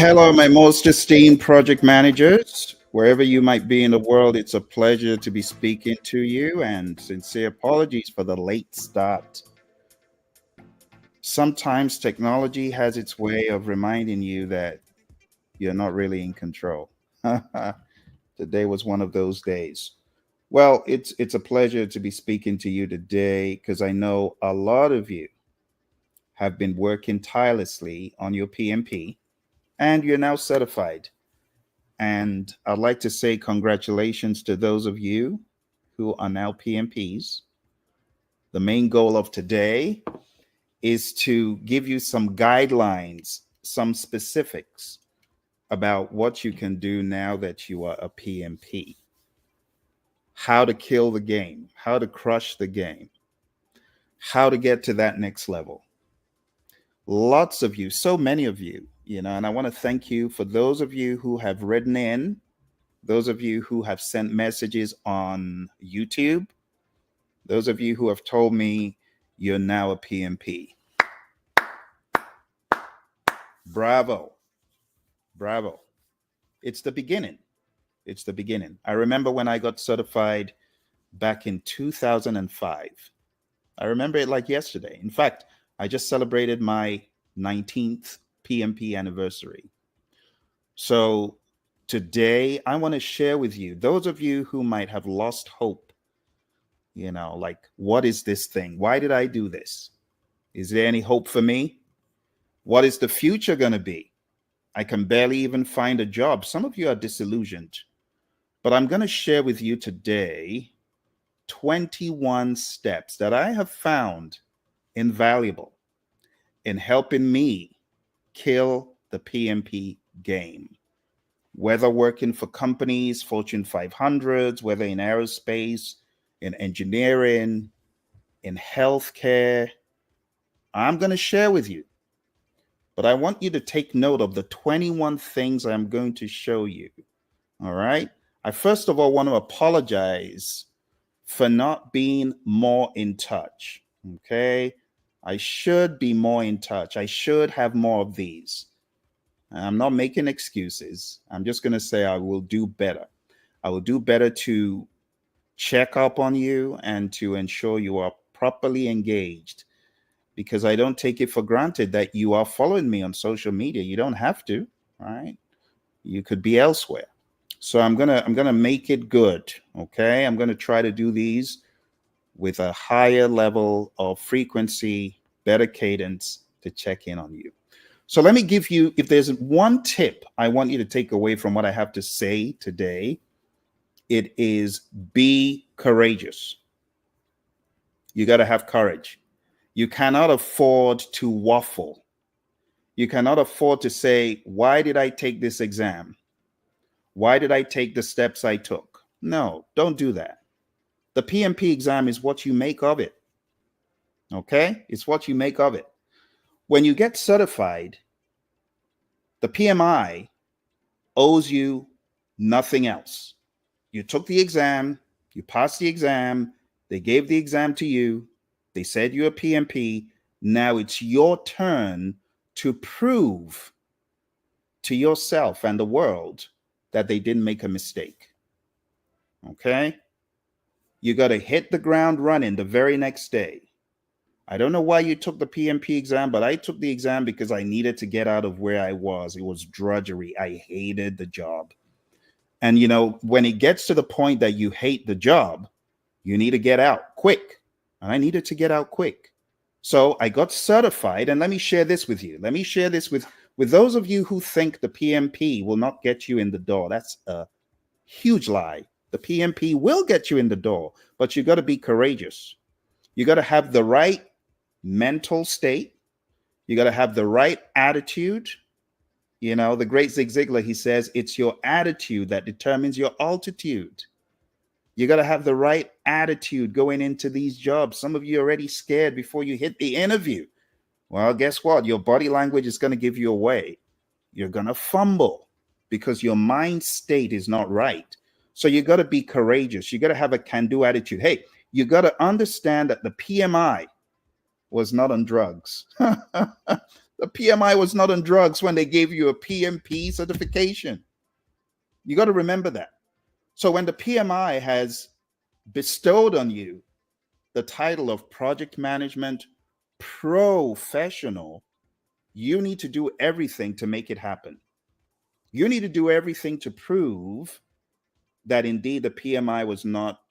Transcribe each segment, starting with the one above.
Hello, my most esteemed project managers. Wherever you might be in the world, it's a pleasure to be speaking to you, and sincere apologies for the late start. Sometimes technology has its way of reminding you that you're not really in control. Today was one of those days. Well, it's a pleasure to be speaking to you today because I know a lot of you have been working tirelessly on your PMP and you're now certified. And I'd like to say congratulations to those of you who are now PMPs. The main goal of today is to give you some guidelines, some specifics about what you can do now that you are a PMP. How to kill the game, how to crush the game, how to get to that next level. Lots of you, so many of you, and I want to thank you for those of you who have written in, those of you who have sent messages on YouTube, those of you who have told me you're now a PMP. Bravo. Bravo. It's the beginning. It's the beginning. I remember when I got certified back in 2005. I remember it like yesterday. In fact, I just celebrated my 19th PMP anniversary. So today, I want to share with you, those of you who might have lost hope, like, what is this thing? Why did I do this? Is there any hope for me? What is the future going to be? I can barely even find a job. Some of you are disillusioned, but I'm going to share with you today 21 steps that I have found invaluable in helping me kill the PMP game. Whether working for companies, Fortune 500s, whether in aerospace, in engineering, in healthcare, I'm going to share with you. But I want you to take note of the 21 things I'm going to show you. All right. I first of all want to apologize for not being more in touch. Okay. I should be more in touch. I should have more of these. I'm not making excuses. I'm just going to say I will do better. I will do better to check up on you and to ensure you are properly engaged, because I don't take it for granted that you are following me on social media. You don't have to, right? You could be elsewhere. So I'm gonna make it good. Okay. I'm gonna try to do these with a higher level of frequency, better cadence to check in on you. So let me give you, if there's one tip I want you to take away from what I have to say today, it is be courageous. You got to have courage. You cannot afford to waffle. You cannot afford to say, why did I take this exam? Why did I take the steps I took? No, don't do that. The PMP exam is what you make of it. Okay? It's what you make of it. When you get certified, the PMI owes you nothing else. You took the exam, you passed the exam, they gave the exam to you, they said you're a PMP. Now it's your turn to prove to yourself and the world that they didn't make a mistake. Okay? You got to hit the ground running the very next day. I don't know why you took the PMP exam, but I took the exam because I needed to get out of where I was. It was drudgery. I hated the job. And, when it gets to the point that you hate the job, you need to get out quick. And I needed to get out quick. So I got certified. And let me share this with you. Let me share this with those of you who think the PMP will not get you in the door. That's a huge lie. The PMP will get you in the door, but you got to be courageous. You got to have the right mental state. You got to have the right attitude. The great Zig Ziglar, he says, it's your attitude that determines your altitude. You got to have the right attitude going into these jobs. Some of you are already scared before you hit the interview. Well, guess what? Your body language is going to give you away. You're going to fumble because your mind state is not right. So you got to be courageous. You got to have a can-do attitude. Hey, you got to understand that the PMI was not on drugs. The The PMI was not on drugs when they gave you a PMP certification. You got to remember that. So when the PMI has bestowed on you the title of project management professional, you need to do everything to make it happen. You need to do everything to prove that indeed the PMI was not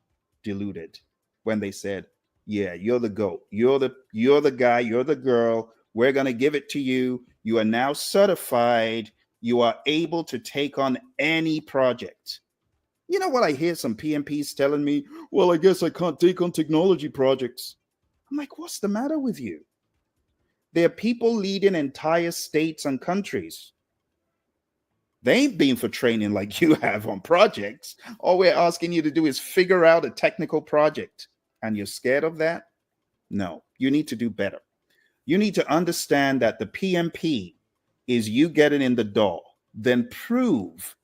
diluted when they said, yeah, you're the GOAT. You're the guy, you're the girl. We're going to give it to you. You are now certified. You are able to take on any project. You know what I hear some PMPs telling me? Well, I guess I can't take on technology projects. I'm like, what's the matter with you? There are people leading entire states and countries. They ain't been for training like you have on projects. All we're asking you to do is figure out a technical project. And you're scared of that? No, you need to do better. You need to understand that the PMP is you getting in the door, then prove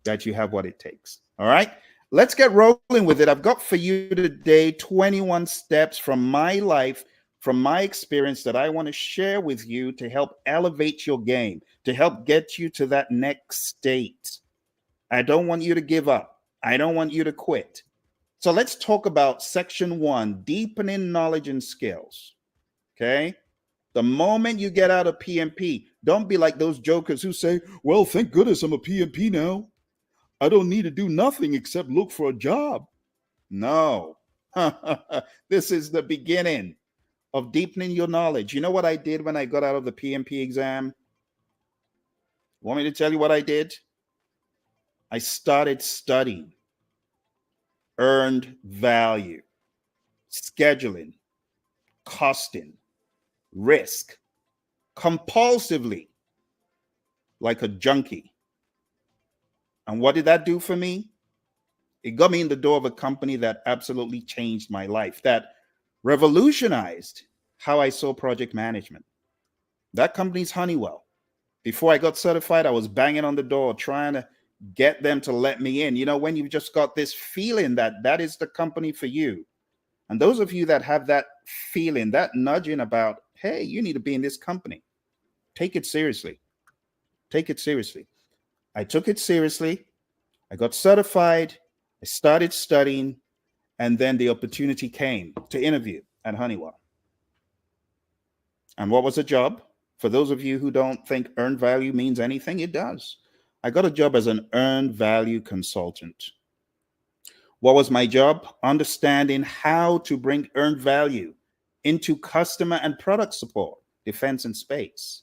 that you have what it takes. All right, let's get rolling with it. I've got for you today 21 steps from my life, from my experience that I want to share with you to help elevate your game, to help get you to that next state. I don't want you to give up. I don't want you to quit. So let's talk about section 1, deepening knowledge and skills. Okay. The moment you get out of PMP, don't be like those jokers who say, well, thank goodness I'm a PMP now. I don't need to do nothing except look for a job. No. This is the beginning of deepening your knowledge. You know what I did when I got out of the PMP exam? Want me to tell you what I did? I started studying earned value, scheduling, costing, risk, compulsively, like a junkie. And what did that do for me? It got me in the door of a company that absolutely changed my life, that revolutionized how I saw project management. That company's Honeywell. Before I got certified, I was banging on the door trying to get them to let me in. You know, when you've just got this feeling that that is the company for you. And those of you that have that feeling, that nudging about, hey, you need to be in this company, take it seriously. Take it seriously. I took it seriously. I got certified. I started studying. And then the opportunity came to interview at Honeywell. And what was the job? For those of you who don't think earned value means anything, it does. I got a job as an earned value consultant. What was my job? Understanding how to bring earned value into customer and product support, defense and space,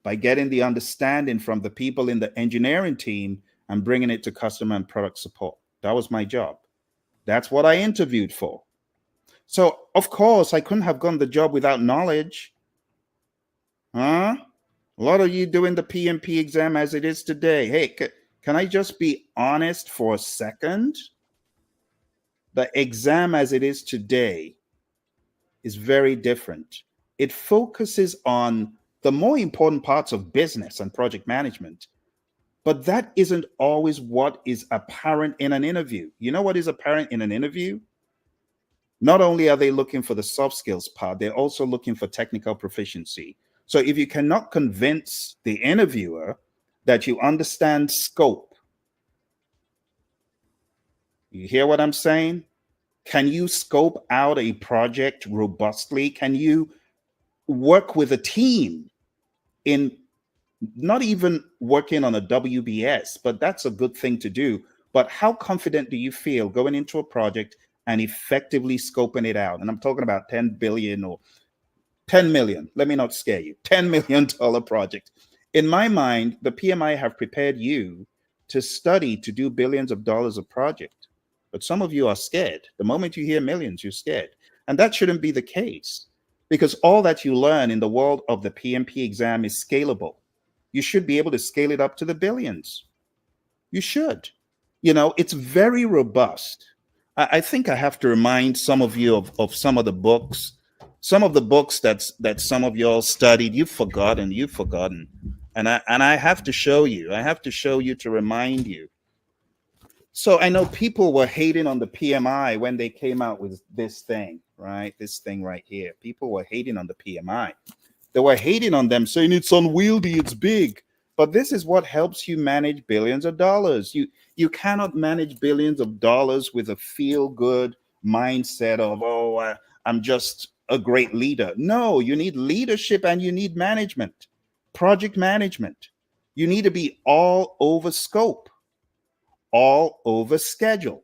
by getting the understanding from the people in the engineering team and bringing it to customer and product support. That was my job. That's what I interviewed for. So, of course, I couldn't have gotten the job without knowledge. Huh? A lot of you doing the PMP exam as it is today. Hey, can I just be honest for a second? The exam as it is today is very different. It focuses on the more important parts of business and project management, but that isn't always what is apparent in an interview. You know what is apparent in an interview? Not only are they looking for the soft skills part, they're also looking for technical proficiency. So if you cannot convince the interviewer that you understand scope, you hear what I'm saying? Can you scope out a project robustly? Can you work with a team in not even working on a WBS, but that's a good thing to do. But how confident do you feel going into a project and effectively scoping it out? And I'm talking about 10 billion or 10 million. Let me not scare you. $10 million project. In my mind, the PMI have prepared you to study to do billions of dollars of project. But some of you are scared. The moment you hear millions, you're scared. And that shouldn't be the case, because all that you learn in the world of the PMP exam is scalable. You should be able to scale it up to the billions. You should. You know, it's very robust. I think I have to remind some of you of some of the books. Some of the books that some of y'all studied, you've forgotten. And I have to show you. I have to show you to remind you. So I know people were hating on the PMI when they came out with this thing, right? This thing right here. People were hating on the PMI. They were hating on them, saying it's unwieldy, it's big. But this is what helps you manage billions of dollars. You cannot manage billions of dollars with a feel good mindset of, oh, I'm just a great leader. No, you need leadership and you need management, project management. You need to be all over scope, all over schedule.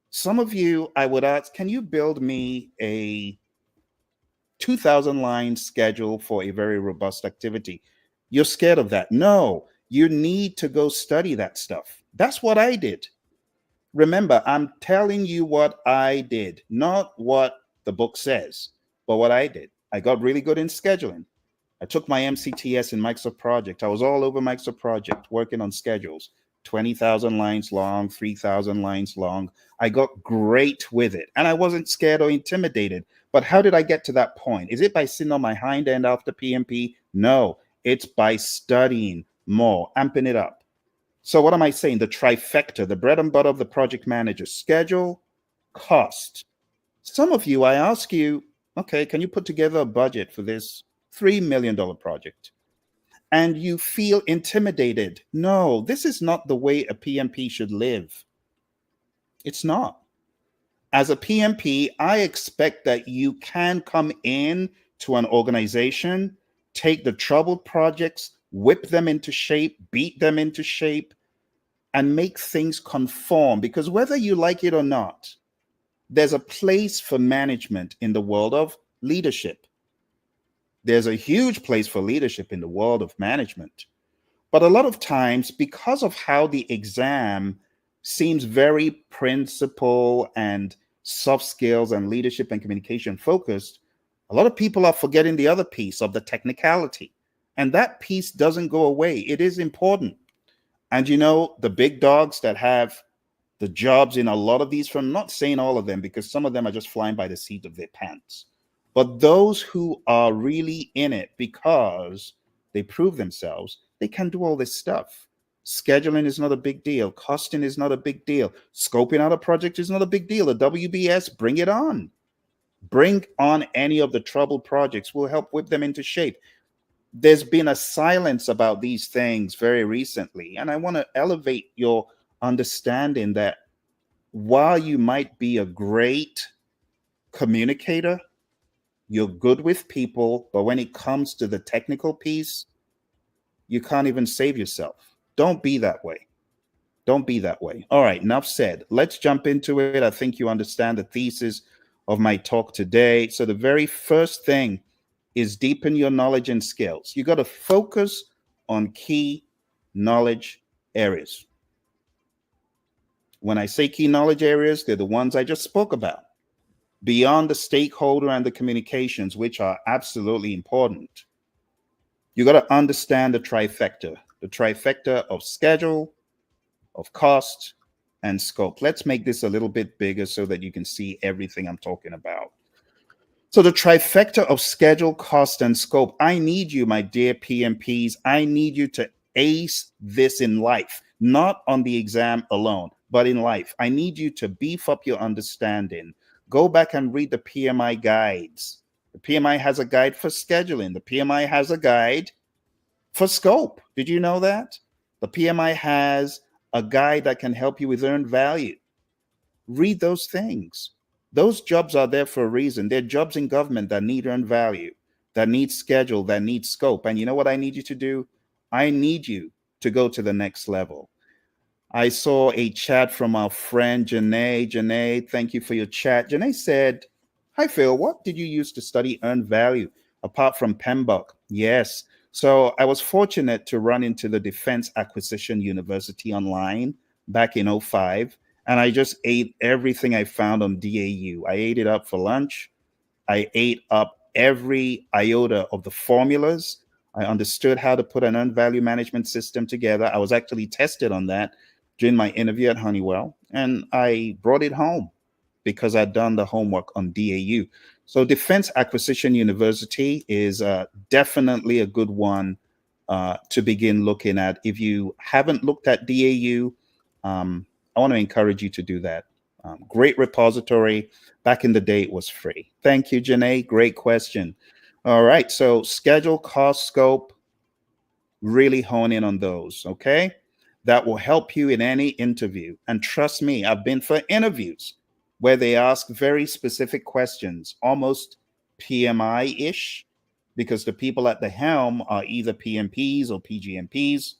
Some of you, I would ask, can you build me a 2,000 line schedule for a very robust activity? You're scared of that. No, you need to go study that stuff. That's what I did. Remember, I'm telling you what I did, not what the book says, but what I did. I got really good in scheduling. I took my MCTS in Microsoft Project. I was all over Microsoft Project working on schedules, 20,000 lines long, 3,000 lines long. I got great with it and I wasn't scared or intimidated. But how did I get to that point? Is it by sitting on my hind end after PMP? No, it's by studying more, amping it up. So, what am I saying? The trifecta, the bread and butter of the project manager: schedule, cost. Some of you, I ask you, okay, can you put together a budget for this $3 million project? And you feel intimidated. No, this is not the way a PMP should live. It's not. As a PMP, I expect that you can come in to an organization, take the troubled projects, whip them into shape, beat them into shape, and make things conform. Because whether you like it or not, there's a place for management in the world of leadership. There's a huge place for leadership in the world of management. But a lot of times, because of how the exam seems very principle and soft skills and leadership and communication focused, a lot of people are forgetting the other piece of the technicality. And that piece doesn't go away. It is important. And you know, the big dogs that have the jobs in a lot of these firms, I'm not saying all of them because some of them are just flying by the seat of their pants, but those who are really in it because they prove themselves, they can do all this stuff. Scheduling is not a big deal. Costing is not a big deal. Scoping out a project is not a big deal. A WBS, bring it on. Bring on any of the troubled projects. We'll help whip them into shape. There's been a silence about these things very recently, and I want to elevate your understanding that while you might be a great communicator, you're good with people, but when it comes to the technical piece, you can't even save yourself. Don't be that way. Don't be that way. All right, enough said. Let's jump into it. I think you understand the thesis of my talk today. So, the very first thing is deepen your knowledge and skills. You got to focus on key knowledge areas. When I say key knowledge areas, they're the ones I just spoke about, beyond the stakeholder and the communications, which are absolutely important. You got to understand the trifecta of schedule, of cost, and scope. Let's make this a little bit bigger so that you can see everything I'm talking about. So the trifecta of schedule, cost, and scope. I need you, my dear PMPs. I need you to ace this in life, not on the exam alone, but in life. I need you to beef up your understanding. Go back and read the PMI guides. The PMI has a guide for scheduling. The PMI has a guide for scope. Did you know that? The PMI has a guide that can help you with earned value. Read those things. Those jobs are there for a reason. They're jobs in government that need earned value, that need schedule, that need scope. And you know what I need you to do? I need you to go to the next level. I saw a chat from our friend Janae. Janae, thank you for your chat. Janae said, "Hi Phil, what did you use to study earned value apart from PMBOK?" Yes. So I was fortunate to run into the Defense Acquisition University online back in '05. And I just ate everything I found on DAU. I ate it up for lunch. I ate up every iota of the formulas. I understood how to put an earned value management system together. I was actually tested on that during my interview at Honeywell, and I brought it home because I'd done the homework on DAU. So Defense Acquisition University is definitely a good one to begin looking at. If you haven't looked at DAU, I want to encourage you to do that. Great repository. Back in the day, it was free. Thank you, Janae. Great question. All right. So schedule, cost, scope, really hone in on those. Okay. That will help you in any interview. And trust me, I've been for interviews where they ask very specific questions, almost PMI ish, because the people at the helm are either PMPs or PGMPs.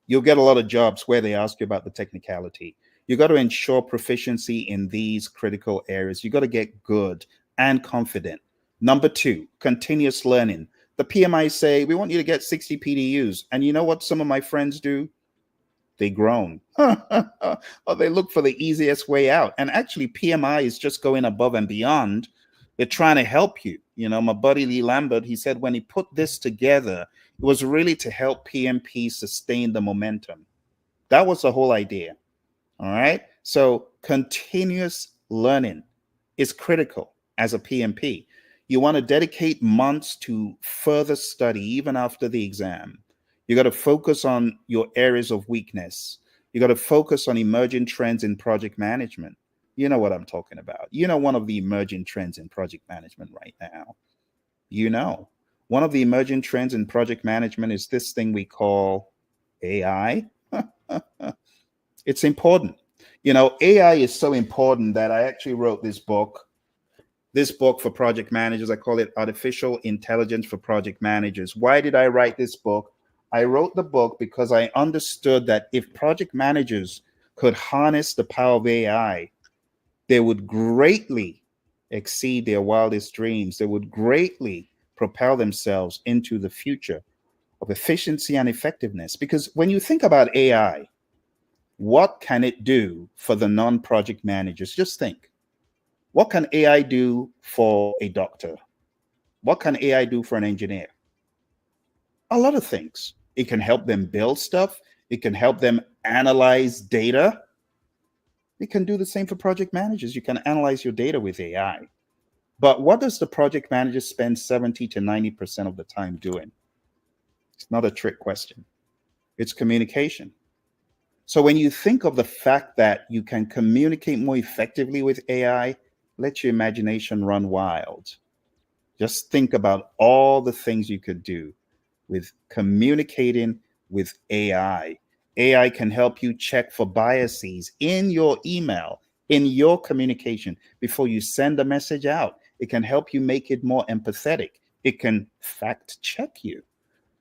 You'll get a lot of jobs where they ask you about the technicality. You got to ensure proficiency in these critical areas. You got to get good and confident. Number two, continuous learning. The PMI say, we want you to get 60 PDUs. And you know what some of my friends do? They groan or they look for the easiest way out. And actually, PMI is just going above and beyond. They're trying to help you. You know, my buddy Lee Lambert, he said when he put this together, it was really to help PMP sustain the momentum. That was the whole idea. All right. So continuous learning is critical as a PMP. You want to dedicate months to further study even after the exam. You got to focus on your areas of weakness. You got to focus on emerging trends in project management. You know what I'm talking about. You know, one of the emerging trends in project management right now. You know, one of the emerging trends in project management is this thing we call AI. It's important. You know, AI is so important that I actually wrote this book. This book for project managers, I call it Artificial Intelligence for Project Managers. Why did I write this book? I wrote the book because I understood that if project managers could harness the power of AI, they would greatly exceed their wildest dreams. They would greatly propel themselves into the future of efficiency and effectiveness. Because when you think about AI, what can it do for the non-project managers? Just think. What can AI do for a doctor? What can AI do for an engineer? A lot of things. It can help them build stuff. It can help them analyze data. It can do the same for project managers. You can analyze your data with AI. But what does the project manager spend 70 to 90% of the time doing? It's not a trick question. It's communication. So when you think of the fact that you can communicate more effectively with AI, let your imagination run wild. Just think about all the things you could do with communicating with AI. AI can help you check for biases in your email, in your communication before you send a message out. It can help you make it more empathetic. It can fact check you.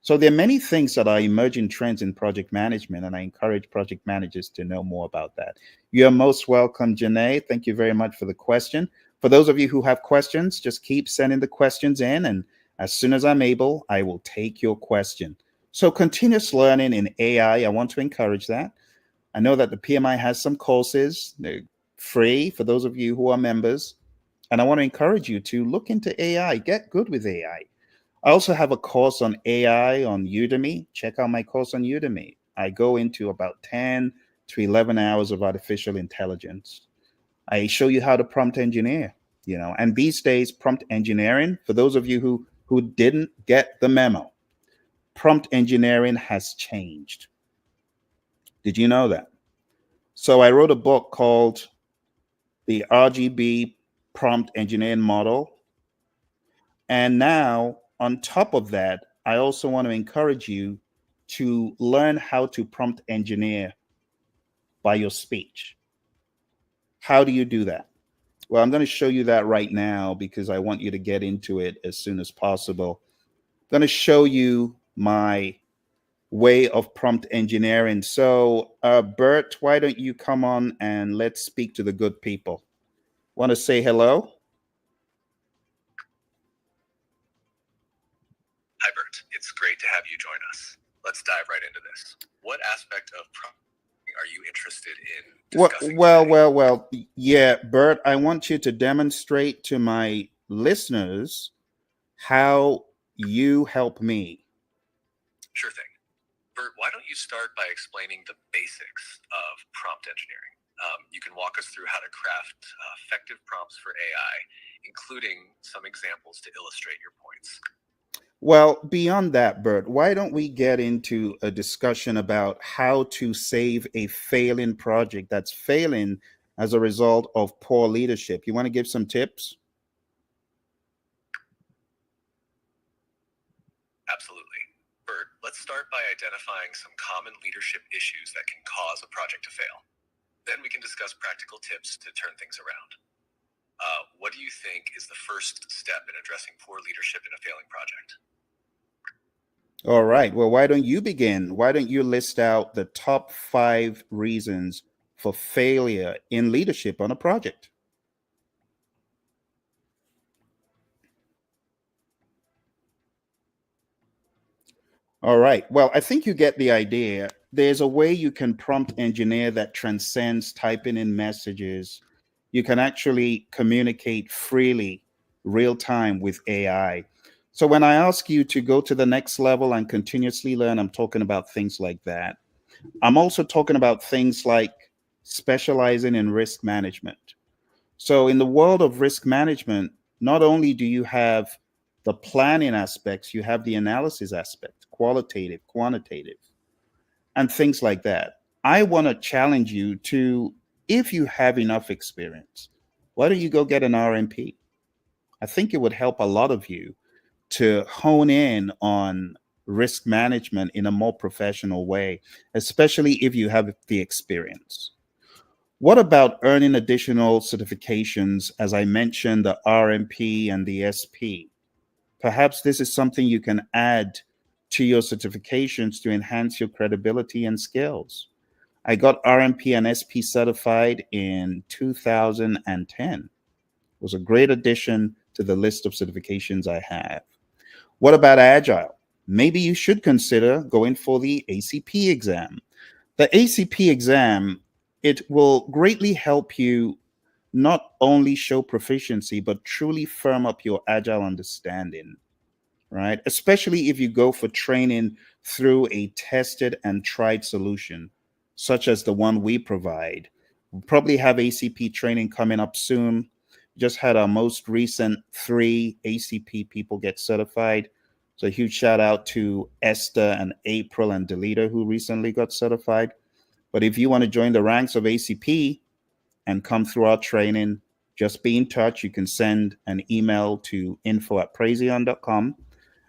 So there are many things that are emerging trends in project management, and I encourage project managers to know more about that. You're most welcome, Janae. Thank you very much for the question. For those of you who have questions, just keep sending the questions in, and as soon as I'm able, I will take your question. So continuous learning in AI, I want to encourage that. I know that the PMI has some courses, they're free for those of you who are members, and I want to encourage you to look into AI, get good with AI. I also have a course on AI on Udemy. Check out my course on Udemy. I go into about 10 to 11 hours of artificial intelligence. I show you how to prompt engineer, you know, and these days, prompt engineering, for those of you who didn't get the memo, prompt engineering has changed. Did you know that? So I wrote a book called The RGB Prompt Engineering Model. And now, on top of that, I also want to encourage you to learn how to prompt engineer by your speech. How do you do that? Well, I'm going to show you that right now because I want you to get into it as soon as possible. I'm going to show you my way of prompt engineering. So, Bert, why don't you come on and let's speak to the good people? Want to say hello? Hi, Bert. It's great to have you join us. Let's dive right into this. What aspect of prompting are you interested in discussing today? Yeah, Bert, I want you to demonstrate to my listeners how you help me. Sure thing. Bert, why don't you start by explaining the basics of prompt engineering? You can walk us through how to craft effective prompts for AI, including some examples to illustrate your points. Well, beyond that, Bert, why don't we get into a discussion about how to save a failing project that's failing as a result of poor leadership? You want to give some tips? Absolutely. Bert, let's start by identifying some common leadership issues that can cause a project to fail. Then we can discuss practical tips to turn things around. What do you think is the first step in addressing poor leadership in a failing project? All right. Well, why don't you begin? Why don't you list out the top 5 reasons for failure in leadership on a project? All right. Well, I think you get the idea. There's a way you can prompt engineer that transcends typing in messages. You can actually communicate freely, real time with AI. So when I ask you to go to the next level and continuously learn, I'm talking about things like that. I'm also talking about things like specializing in risk management. So, in the world of risk management, not only do you have the planning aspects, you have the analysis aspect, qualitative, quantitative, and things like that. I want to challenge you to, if you have enough experience, why don't you go get an RMP? I think it would help a lot of you to hone in on risk management in a more professional way, especially if you have the experience. What about earning additional certifications? As I mentioned, the RMP and the SP. Perhaps this is something you can add to your certifications to enhance your credibility and skills. I got RMP and SP certified in 2010. It was a great addition to the list of certifications I have. What about Agile? Maybe you should consider going for the ACP exam. The ACP exam, it will greatly help you not only show proficiency, but truly firm up your agile understanding, right? Especially if you go for training through a tested and tried solution, such as the one we provide. We'll probably have ACP training coming up soon. Just had our most recent 3 ACP people get certified. So, a huge shout out to Esther and April and Delita, who recently got certified. But if you want to join the ranks of ACP and come through our training, just be in touch. You can send an email to info@praizion.com.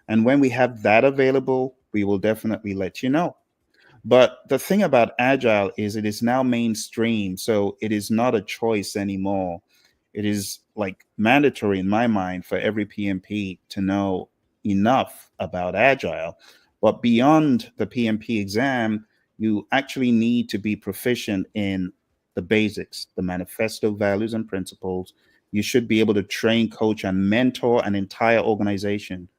And when we have that available, we will definitely let you know. But the thing about Agile is it is now mainstream. So it is not a choice anymore. It is like mandatory in my mind for every PMP to know enough about Agile. But beyond the PMP exam, you actually need to be proficient in the basics, the manifesto values and principles. You should be able to train, coach, and mentor an entire organization.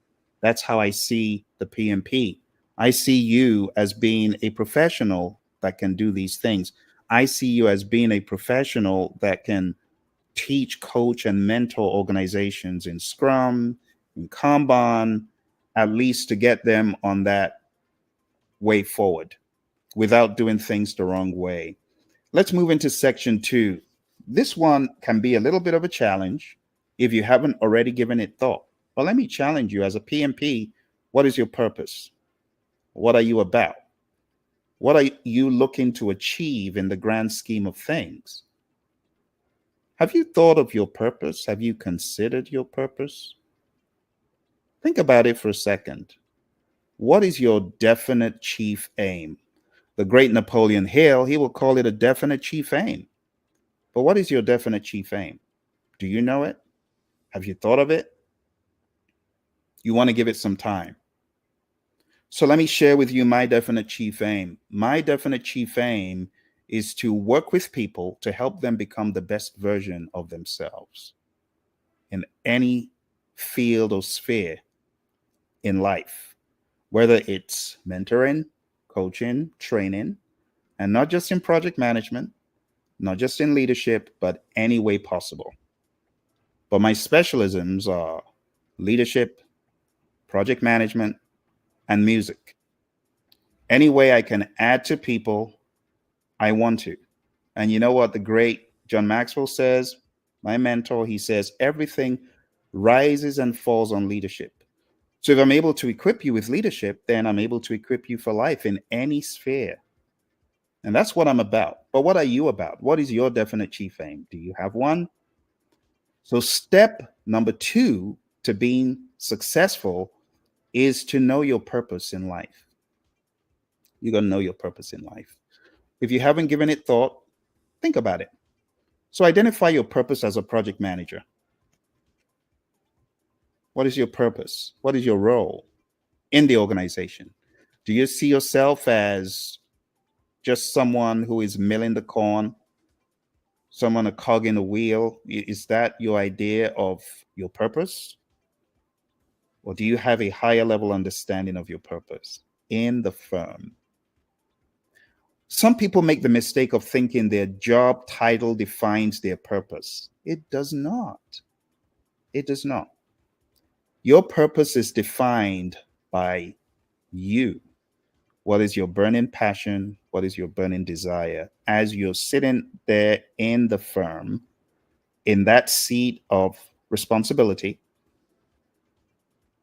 That's how I see the PMP. I see you as being a professional that can do these things. I see you as being a professional that can teach, coach, and mentor organizations in Scrum, in Kanban, at least to get them on that way forward without doing things the wrong way. Let's move into section 2. This one can be a little bit of a challenge if you haven't already given it thought. Well, let me challenge you as a PMP. What is your purpose? What are you about? What are you looking to achieve in the grand scheme of things? Have you thought of your purpose? Have you considered your purpose? Think about it for a second. What is your definite chief aim? The great Napoleon Hill, he will call it a definite chief aim. But what is your definite chief aim? Do you know it? Have you thought of it? You want to give it some time. So let me share with you my definite chief aim. My definite chief aim is to work with people to help them become the best version of themselves in any field or sphere in life, whether it's mentoring, coaching, training, and not just in project management, not just in leadership, but any way possible. But my specialisms are leadership, project management, and music. Any way I can add to people, I want to. And you know what the great John Maxwell says? My mentor, he says, everything rises and falls on leadership. So if I'm able to equip you with leadership, then I'm able to equip you for life in any sphere. And that's what I'm about. But what are you about? What is your definite chief aim? Do you have one? So, step number 2 to being successful is to know your purpose in life. You got to know your purpose in life. If you haven't given it thought, think about it. So identify your purpose as a project manager. What is your purpose? What is your role in the organization? Do you see yourself as just someone who is milling the corn, someone a cog in the wheel? Is that your idea of your purpose? Or do you have a higher level understanding of your purpose in the firm? Some people make the mistake of thinking their job title defines their purpose. It does not. It does not. Your purpose is defined by you. What is your burning passion? What is your burning desire? As you're sitting there in the firm, in that seat of responsibility,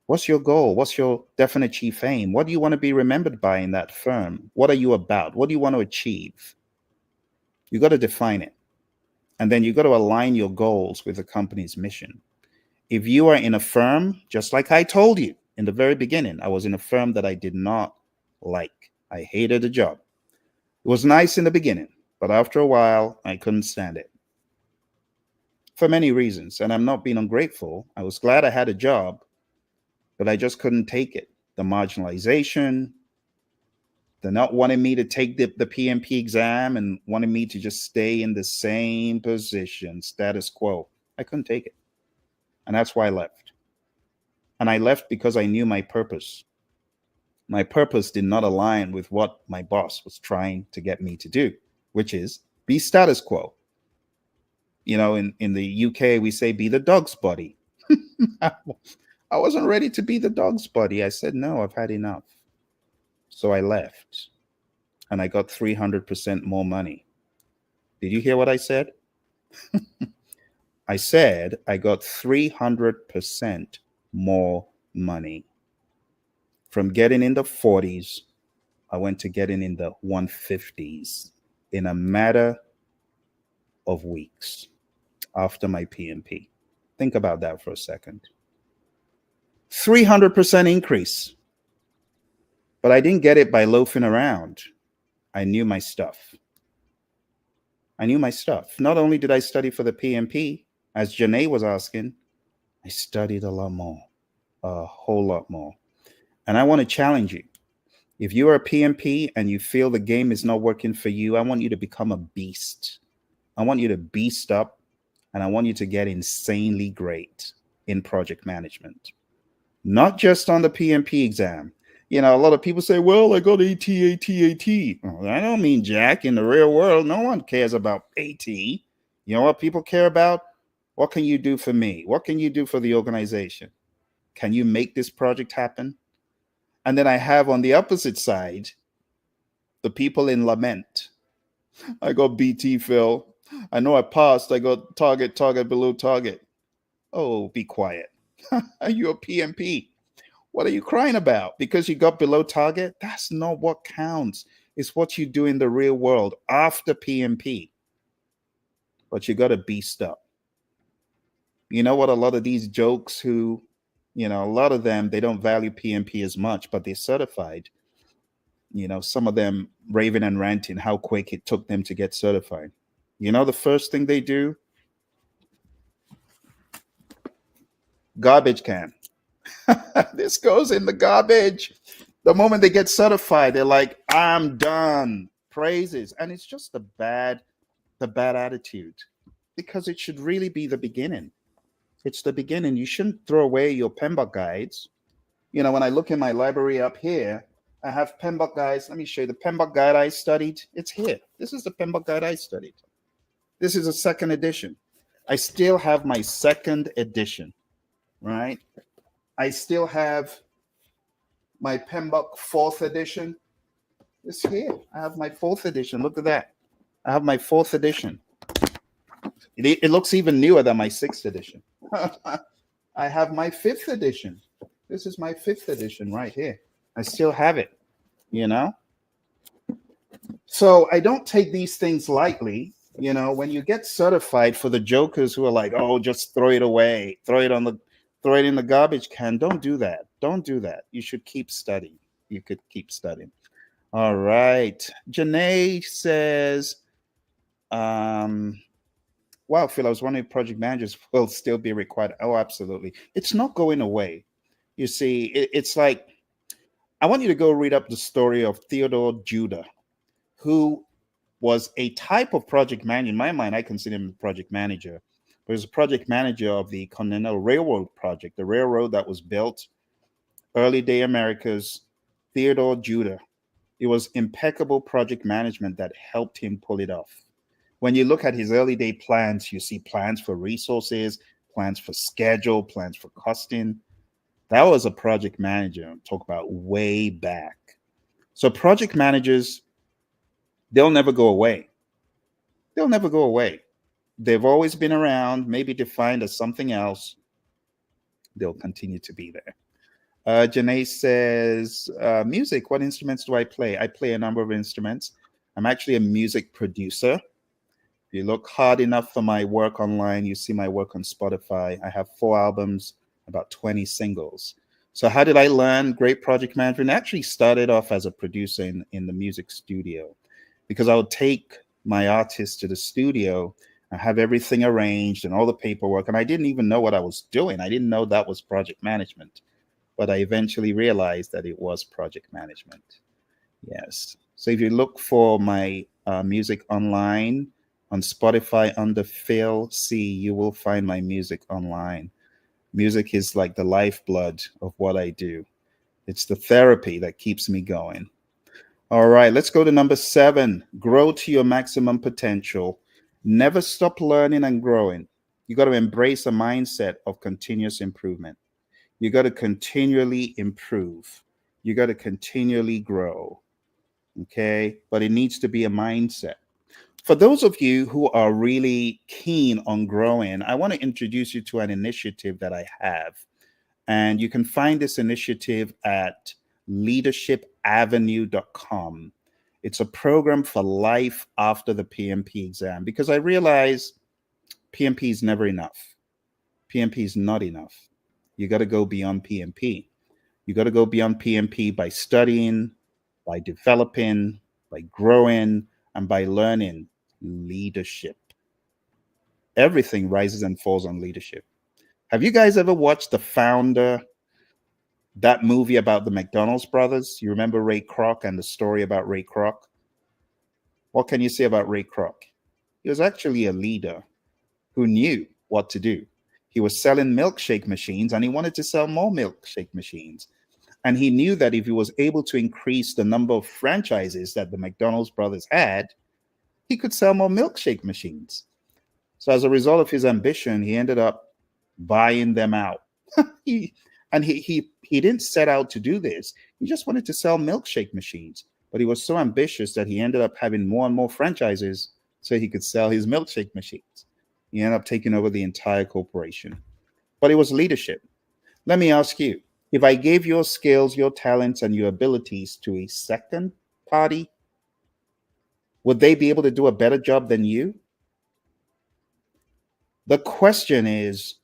what's your goal? What's your definite chief aim? What do you want to be remembered by in that firm? What are you about? What do you want to achieve? You got to define it. And then you got to align your goals with the company's mission. If you are in a firm, just like I told you in the very beginning, I was in a firm that I did not like. I hated the job. It was nice in the beginning, but after a while, I couldn't stand it for many reasons. And I'm not being ungrateful. I was glad I had a job, but I just couldn't take it. The marginalization, the not wanting me to take the PMP exam and wanting me to just stay in the same position, status quo. I couldn't take it. And that's why I left. And I left because I knew my purpose. My purpose did not align with what my boss was trying to get me to do, which is be status quo. You know, in the UK, we say be the dog's buddy. I wasn't ready to be the dog's buddy. I said, no, I've had enough. So I left and I got 300% more money. Did you hear what I said? I said I got 300% more money. From getting in the 40s, I went to getting in the 150s in a matter of weeks after my PMP. Think about that for a second. 300% increase. But I didn't get it by loafing around. I knew my stuff. I knew my stuff. Not only did I study for the PMP, as Janae was asking, I studied a lot more, a whole lot more. And I want to challenge you. If you are a PMP and you feel the game is not working for you, I want you to become a beast. I want you to beast up, and I want you to get insanely great in project management. Not just on the PMP exam. You know, a lot of people say, well, I got AT. Well, I don't mean jack. In the real world, no one cares about AT. You know what people care about? What can you do for me? What can you do for the organization? Can you make this project happen? And then I have on the opposite side, the people in lament. I got BT, Phil. I know I passed. I got target below target. Oh, be quiet. Are you a PMP? What are you crying about? Because you got below target? That's not what counts. It's what you do in the real world after PMP. But you got to beast up. You know what? A lot of these jokes who, you know, a lot of them, they don't value PMP as much, but they're certified. You know, some of them raving and ranting how quick it took them to get certified. You know, the first thing they do? Garbage can. This goes in the garbage. The moment they get certified, they're like, I'm done. Praises. And it's just the bad attitude, because it should really be the beginning. It's the beginning. You shouldn't throw away your PMBOK guides. You know, when I look in my library up here, I have PMBOK guides. Let me show you the PMBOK guide I studied. It's here. This is the PMBOK guide I studied. This is a second edition. I still have my second edition, right? I still have my PMBOK fourth edition. It's here. I have my fourth edition. Look at that. I have my fourth edition. It looks even newer than my sixth edition. I have my fifth edition. This is my fifth edition right here. I still have it, you know? So I don't take these things lightly. You know, when you get certified, for the jokers who are like, oh, just throw it away, throw throw it in the garbage can. Don't do that. Don't do that. You should keep studying. You could keep studying. All right. Janae says, um, wow, Phil, I was wondering if project managers will still be required. Oh, absolutely. It's not going away. You see, it's like, I want you to go read up the story of Theodore Judah, who was a type of project manager. In my mind, I consider him a project manager. But he was a project manager of the Continental Railroad project, the railroad that was built early day America's. Theodore Judah. It was impeccable project management that helped him pull it off. When you look at his early day plans, you see plans for resources, plans for schedule, plans for costing. That was a project manager. Talk about way back. So project managers, they'll never go away. They'll never go away. They've always been around, maybe defined as something else. They'll continue to be there. Janae says, music, what instruments do I play? I play a number of instruments. I'm actually a music producer. If you look hard enough for my work online, you see my work on Spotify. I have 4 albums, about 20 singles. So how did I learn great project management? I actually started off as a producer in the music studio, because I would take my artists to the studio and have everything arranged and all the paperwork. And I didn't even know what I was doing. I didn't know that was project management. But I eventually realized that it was project management. Yes. So if you look for my music online on Spotify under Phil C, you will find my music online. Music is like the lifeblood of what I do. It's the therapy that keeps me going. All right, let's go to number 7. Grow to your maximum potential. Never stop learning and growing. You got to embrace a mindset of continuous improvement. You got to continually improve. You got to continually grow. Okay. But it needs to be a mindset. For those of you who are really keen on growing, I want to introduce you to an initiative that I have. And you can find this initiative at leadershipavenue.com. It's a program for life after the PMP exam, because I realize PMP is never enough. PMP is not enough. You got to go beyond PMP. You got to go beyond PMP by studying, by developing, by growing, and by learning leadership. Everything rises and falls on leadership. Have you guys ever watched The Founder, that movie about the McDonald's brothers? You remember Ray Kroc and the story about Ray Kroc? What can you say about Ray Kroc? He was actually a leader who knew what to do. He was selling milkshake machines and he wanted to sell more milkshake machines. And he knew that if he was able to increase the number of franchises that the McDonald's brothers had, he could sell more milkshake machines. So as a result of his ambition, he ended up buying them out. he didn't set out to do this. He just wanted to sell milkshake machines. But he was so ambitious that he ended up having more and more franchises so he could sell his milkshake machines. He ended up taking over the entire corporation. But it was leadership. Let me ask you, if I gave your skills, your talents, and your abilities to a second party, would they be able to do a better job than you? The question is,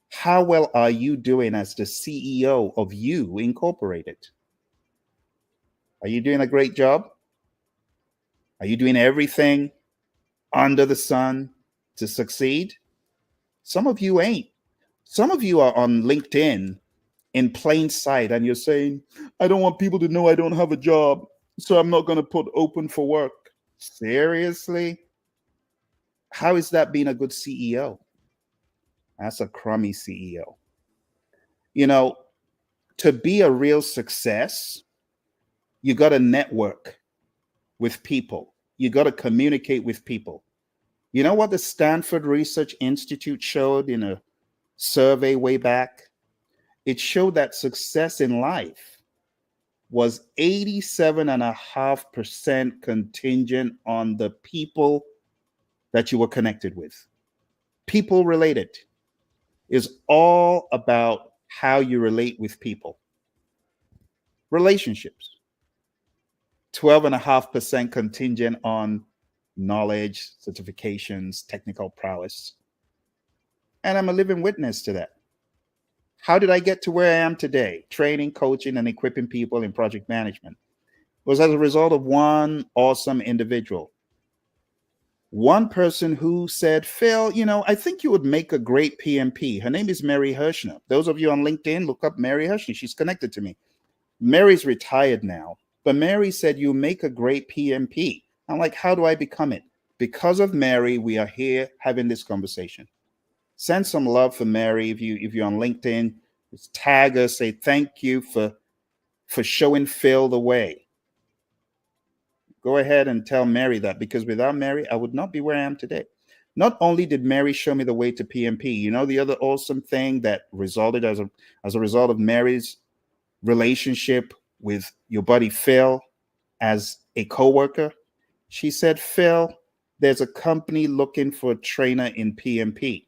how well are you doing as the CEO of You Incorporated? Are you doing a great job? Are you doing everything under the sun to succeed? Some of you ain't. Some of you are on LinkedIn in plain sight and you're saying, I don't want people to know I don't have a job, so I'm not going to put open for work. Seriously? How is that being a good CEO? That's a crummy CEO. You know, to be a real success, you got to network with people. You got to communicate with people. You know what the Stanford Research Institute showed in a survey way back? It showed that success in life was 87.5% contingent on the people that you were connected with. People related is all about how you relate with people. Relationships. 12.5% contingent on knowledge, certifications, technical prowess. And I'm a living witness to that. How did I get to where I am today? Training, coaching, and equipping people in project management was as a result of one awesome individual. One person who said, Phil, I think you would make a great PMP. Her name is Mary Hirschner. Those of you on LinkedIn, look up Mary Hirschner. She's connected to me. Mary's retired now, but Mary said, you make a great PMP. I'm like, how do I become it? Because of Mary, we are here having this conversation. Send some love for Mary. If you're on LinkedIn, just tag her, say thank you for showing Phil the way. Go ahead and tell Mary that, because without Mary, I would not be where I am today. Not only did Mary show me the way to PMP, the other awesome thing that resulted as a result of Mary's relationship with your buddy Phil as a coworker. She said, Phil, there's a company looking for a trainer in PMP.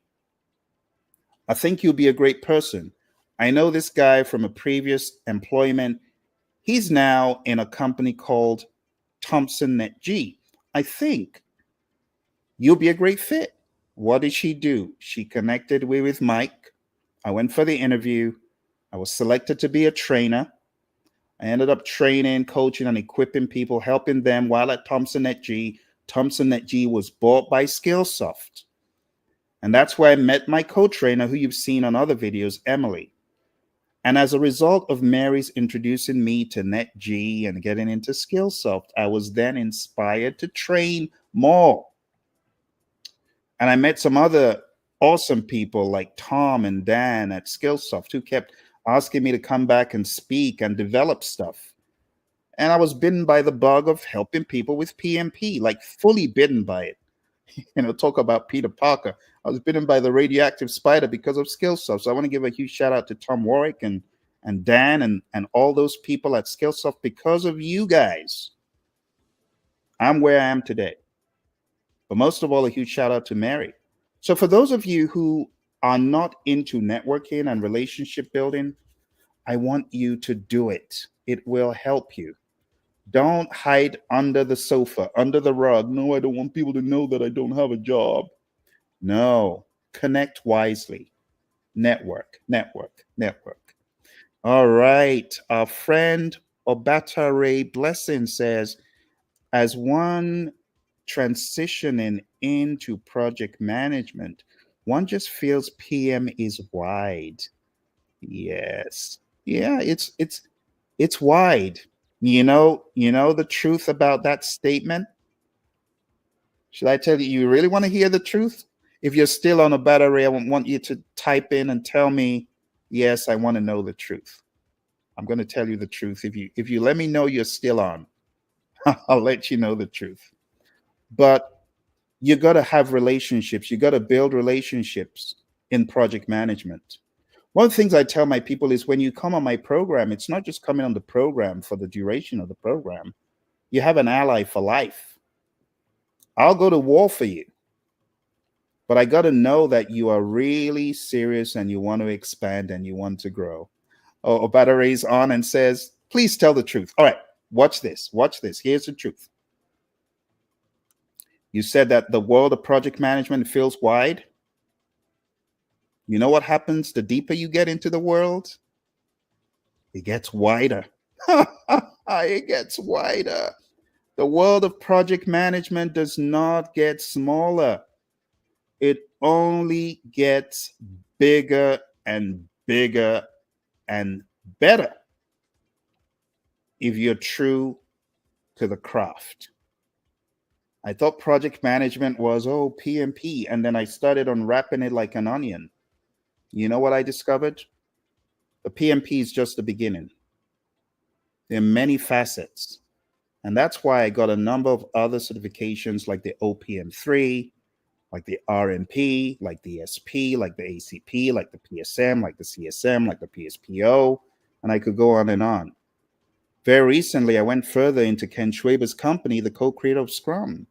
I think you'll be a great person. I know this guy from a previous employment. He's now in a company called Thompson Net G. I think you'll be a great fit. What did she do? She connected with Mike. I went for the interview. I was selected to be a trainer. I ended up training, coaching, and equipping people, helping them while at Thompson Net G. Thompson Net G was bought by Skillsoft. And that's where I met my co-trainer, who you've seen on other videos, Emily. And as a result of Mary's introducing me to NetG and getting into Skillsoft, I was then inspired to train more. And I met some other awesome people like Tom and Dan at Skillsoft who kept asking me to come back and speak and develop stuff. And I was bitten by the bug of helping people with PMP, like fully bitten by it. Talk about Peter Parker. I was bitten by the radioactive spider because of Skillsoft. So I want to give a huge shout out to Tom Warwick and Dan and all those people at Skillsoft. Because of you guys, I'm where I am today. But most of all, a huge shout out to Mary. So for those of you who are not into networking and relationship building, I want you to do it. It will help you. Don't hide under the sofa, under the rug. No, I don't want people to know that I don't have a job. No, connect wisely. Network. All right. Our friend Obatare Blessing says, as one transitioning into project management, one just feels PM is wide. Yes. Yeah, it's wide. You know the truth about that statement? Should I tell you, you really want to hear the truth? If you're still on a battery, I want you to type in and tell me, yes, I want to know the truth. I'm going to tell you the truth. If you let me know you're still on, I'll let you know the truth. But you got to have relationships. You got to build relationships in project management. One of the things I tell my people is when you come on my program, it's not just coming on the program for the duration of the program. You have an ally for life. I'll go to war for you. But I got to know that you are really serious and you want to expand and you want to grow. Oh, Battery's on and says, please tell the truth. All right, watch this. Here's the truth. You said that the world of project management feels wide. You know what happens the deeper you get into the world? It gets wider. It gets wider. The world of project management does not get smaller. It only gets bigger and bigger and better if you're true to the craft. I thought project management was, PMP. And then I started unwrapping it like an onion. You know what I discovered? The PMP is just the beginning. There are many facets. And that's why I got a number of other certifications like the OPM3, like the RMP, like the SP, like the ACP, like the PSM, like the CSM, like the PSPO, and I could go on and on. Very recently, I went further into Ken Schwaber's company, the co-creator of Scrum.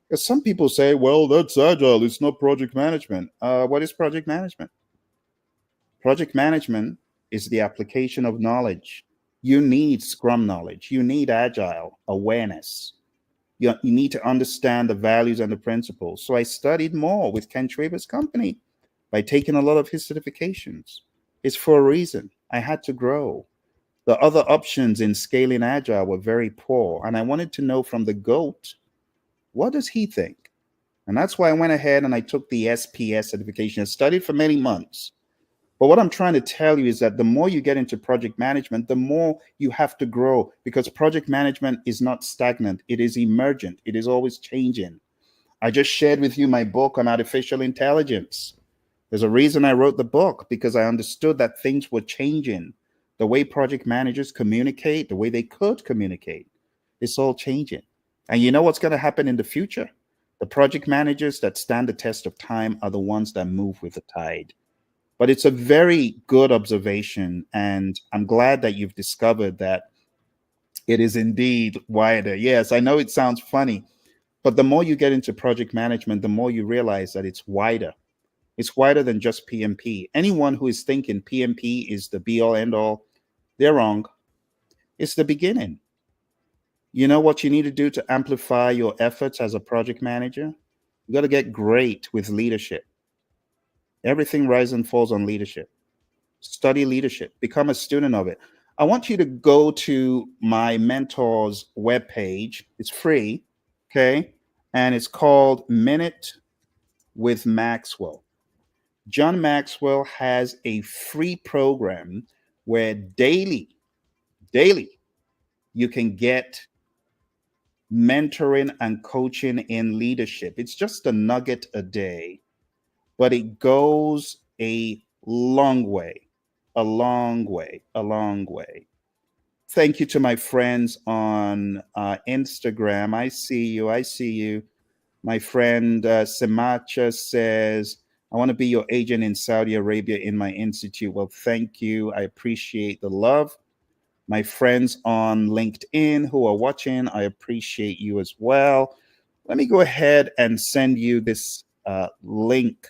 Because some people say, well, that's agile, it's not project management. What is project management? Project management is the application of knowledge. You need Scrum knowledge. You need agile awareness. You need to understand the values and the principles. So I studied more with Ken Schwaber's company by taking a lot of his certifications. It's for a reason. I had to grow. The other options in scaling agile were very poor. And I wanted to know from the GOAT, what does he think? And that's why I went ahead and I took the SPS certification. I studied for many months. But what I'm trying to tell you is that the more you get into project management, the more you have to grow, because project management is not stagnant. It is emergent. It is always changing. I just shared with you my book on artificial intelligence. There's a reason I wrote the book, because I understood that things were changing. The way project managers communicate, the way they could communicate, it's all changing. And you know what's going to happen in the future? The project managers that stand the test of time are the ones that move with the tide. But it's a very good observation. And I'm glad that you've discovered that it is indeed wider. Yes, I know it sounds funny, but the more you get into project management, the more you realize that it's wider. It's wider than just PMP. Anyone who is thinking PMP is the be all end all, they're wrong. It's the beginning. You know what you need to do to amplify your efforts as a project manager? You got to get great with leadership. Everything rises and falls on leadership. Study leadership, become a student of it. I want you to go to my mentor's webpage. It's free, okay? And it's called Minute with Maxwell. John Maxwell has a free program where daily, you can get mentoring and coaching in leadership. It's just a nugget a day, but it goes a long way, a long way, a long way. Thank you to my friends on Instagram. I see you. I see you. My friend Semacha says, I want to be your agent in Saudi Arabia in my institute. Well, thank you. I appreciate the love. My friends on LinkedIn who are watching, I appreciate you as well. Let me go ahead and send you this link.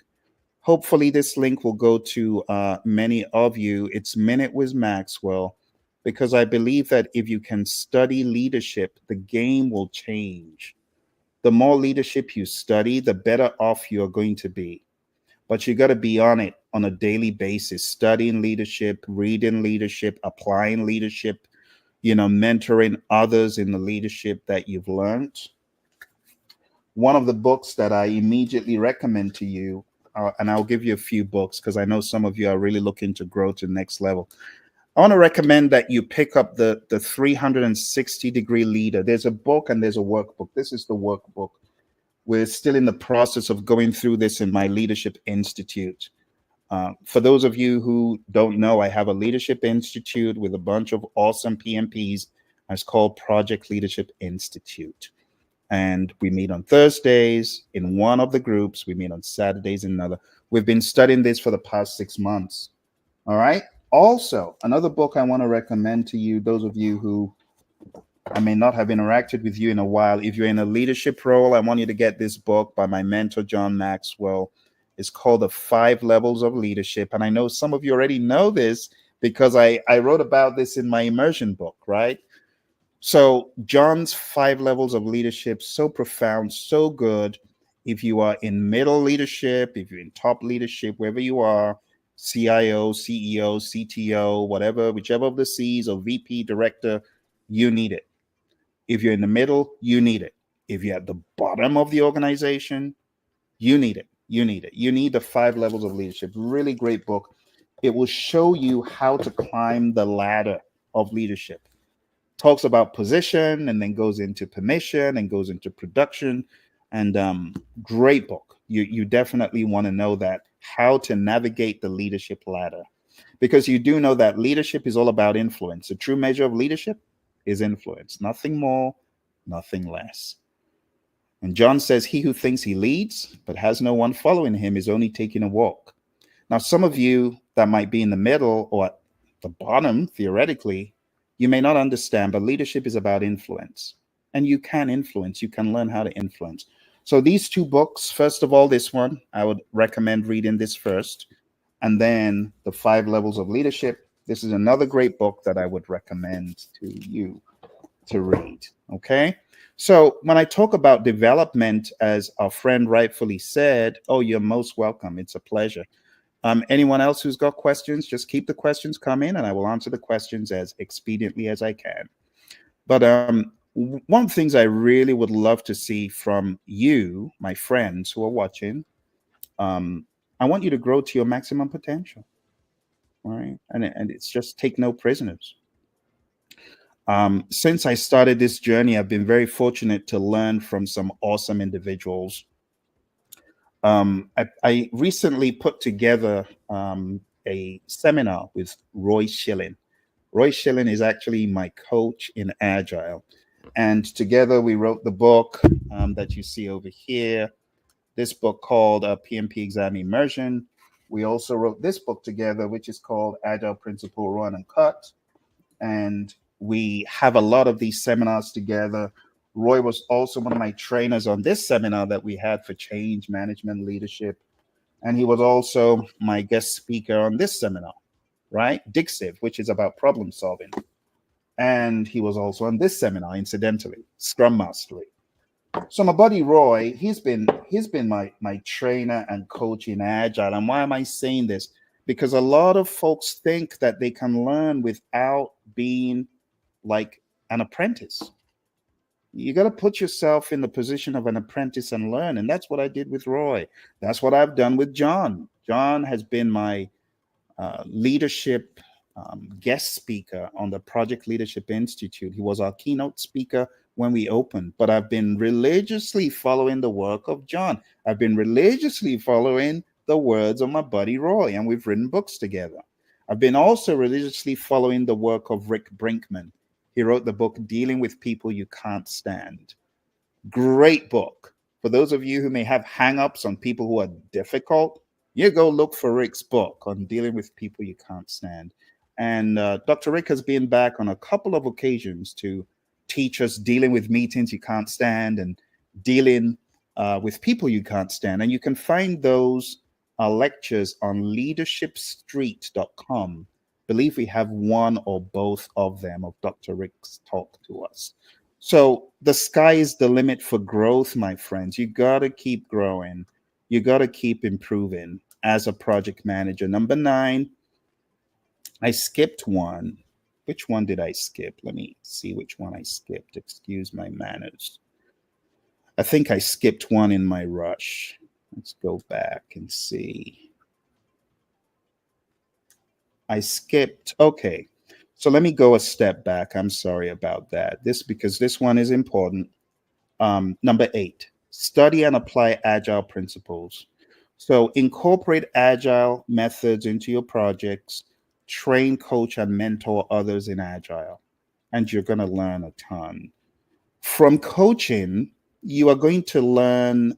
Hopefully, this link will go to many of you. It's Minute with Maxwell, because I believe that if you can study leadership, the game will change. The more leadership you study, the better off you're going to be. But you got to be on it on a daily basis, studying leadership, reading leadership, applying leadership, mentoring others in the leadership that you've learned. One of the books that I immediately recommend to you, and I'll give you a few books because I know some of you are really looking to grow to the next level. I want to recommend that you pick up the 360-degree leader. There's a book and there's a workbook. This is the workbook. We're still in the process of going through this in my Leadership Institute. For those of you who don't know, I have a Leadership Institute with a bunch of awesome PMPs. It's called Project Leadership Institute. And we meet on Thursdays in one of the groups. We meet on Saturdays in another. We've been studying this for the past 6 months. All right. Also, another book I want to recommend to you, those of you who I may not have interacted with you in a while. If you're in a leadership role, I want you to get this book by my mentor, John Maxwell. It's called The 5 Levels of Leadership. And I know some of you already know this because I wrote about this in my immersion book, right? So John's 5 levels of leadership, so profound, so good. If you are in middle leadership, if you're in top leadership, wherever you are, CIO, CEO, CTO, whatever, whichever of the C's, or VP, director, you need it. If you're in the middle, you need it. If you're at the bottom of the organization, you need it. You need it. You need the 5 levels of leadership. Really great book. It will show you how to climb the ladder of leadership. Talks about position and then goes into permission and goes into production. And great book. You definitely want to know that, how to navigate the leadership ladder, because you do know that leadership is all about influence. The true measure of leadership is influence, nothing more, nothing less. And John says, he who thinks he leads but has no one following him is only taking a walk. Now, some of you that might be in the middle or at the bottom, theoretically, you may not understand, but leadership is about influence. And you can influence, you can learn how to influence. So these 2 books, first of all, this one, I would recommend reading this first. And then The 5 Levels of Leadership. This is another great book that I would recommend to you to read. Okay. So when I talk about development, as our friend rightfully said, oh, you're most welcome. It's a pleasure. Anyone else who's got questions, just keep the questions coming and I will answer the questions as expediently as I can. But one of the things I really would love to see from you, my friends who are watching, I want you to grow to your maximum potential. All right. And it's just take no prisoners. Since I started this journey, I've been very fortunate to learn from some awesome individuals. I recently put together a seminar with Roy Schilling. Roy Schilling is actually my coach in Agile. And together we wrote the book that you see over here, this book called PMP Exam Immersion. We also wrote this book together, which is called Agile Principle Run and Cut. And we have a lot of these seminars together. Roy was also one of my trainers on this seminar that we had for change management leadership. And he was also my guest speaker on this seminar, right? Dixiv, which is about problem solving. And he was also on this seminar, incidentally, Scrum Mastery. So my buddy Roy, he's been my trainer and coach in Agile. And why am I saying this? Because a lot of folks think that they can learn without being like an apprentice. You got to put yourself in the position of an apprentice and learn. And that's what I did with Roy. That's what I've done with John. John has been my leadership guest speaker on the Project Leadership Institute. He was our keynote speaker when we opened, but I've been religiously following the work of John. I've been religiously following the words of my buddy Roy, and we've written books together. I've been also religiously following the work of Rick Brinkman. He wrote the book Dealing with People You Can't Stand. Great book. For those of you who may have hang-ups on people who are difficult, you go look for Rick's book on dealing with people you can't stand. And Dr. Rick has been back on a couple of occasions to teach us dealing with meetings you can't stand and dealing with people you can't stand. And you can find those lectures on leadershipstreet.com. Believe we have one or both of them of Dr. Rick's talk to us. So the sky is the limit for growth, my friends. You got to keep growing. You got to keep improving as a project manager. Number 9, I skipped one. Which one did I skip? Let me see which one I skipped. Excuse my manners. I think I skipped one in my rush. Let's go back and see. I skipped. Okay. So let me go a step back. I'm sorry about that. Because this one is important. Number 8, study and apply Agile principles. So incorporate Agile methods into your projects, train, coach, and mentor others in Agile, and you're going to learn a ton. From coaching, you are going to learn,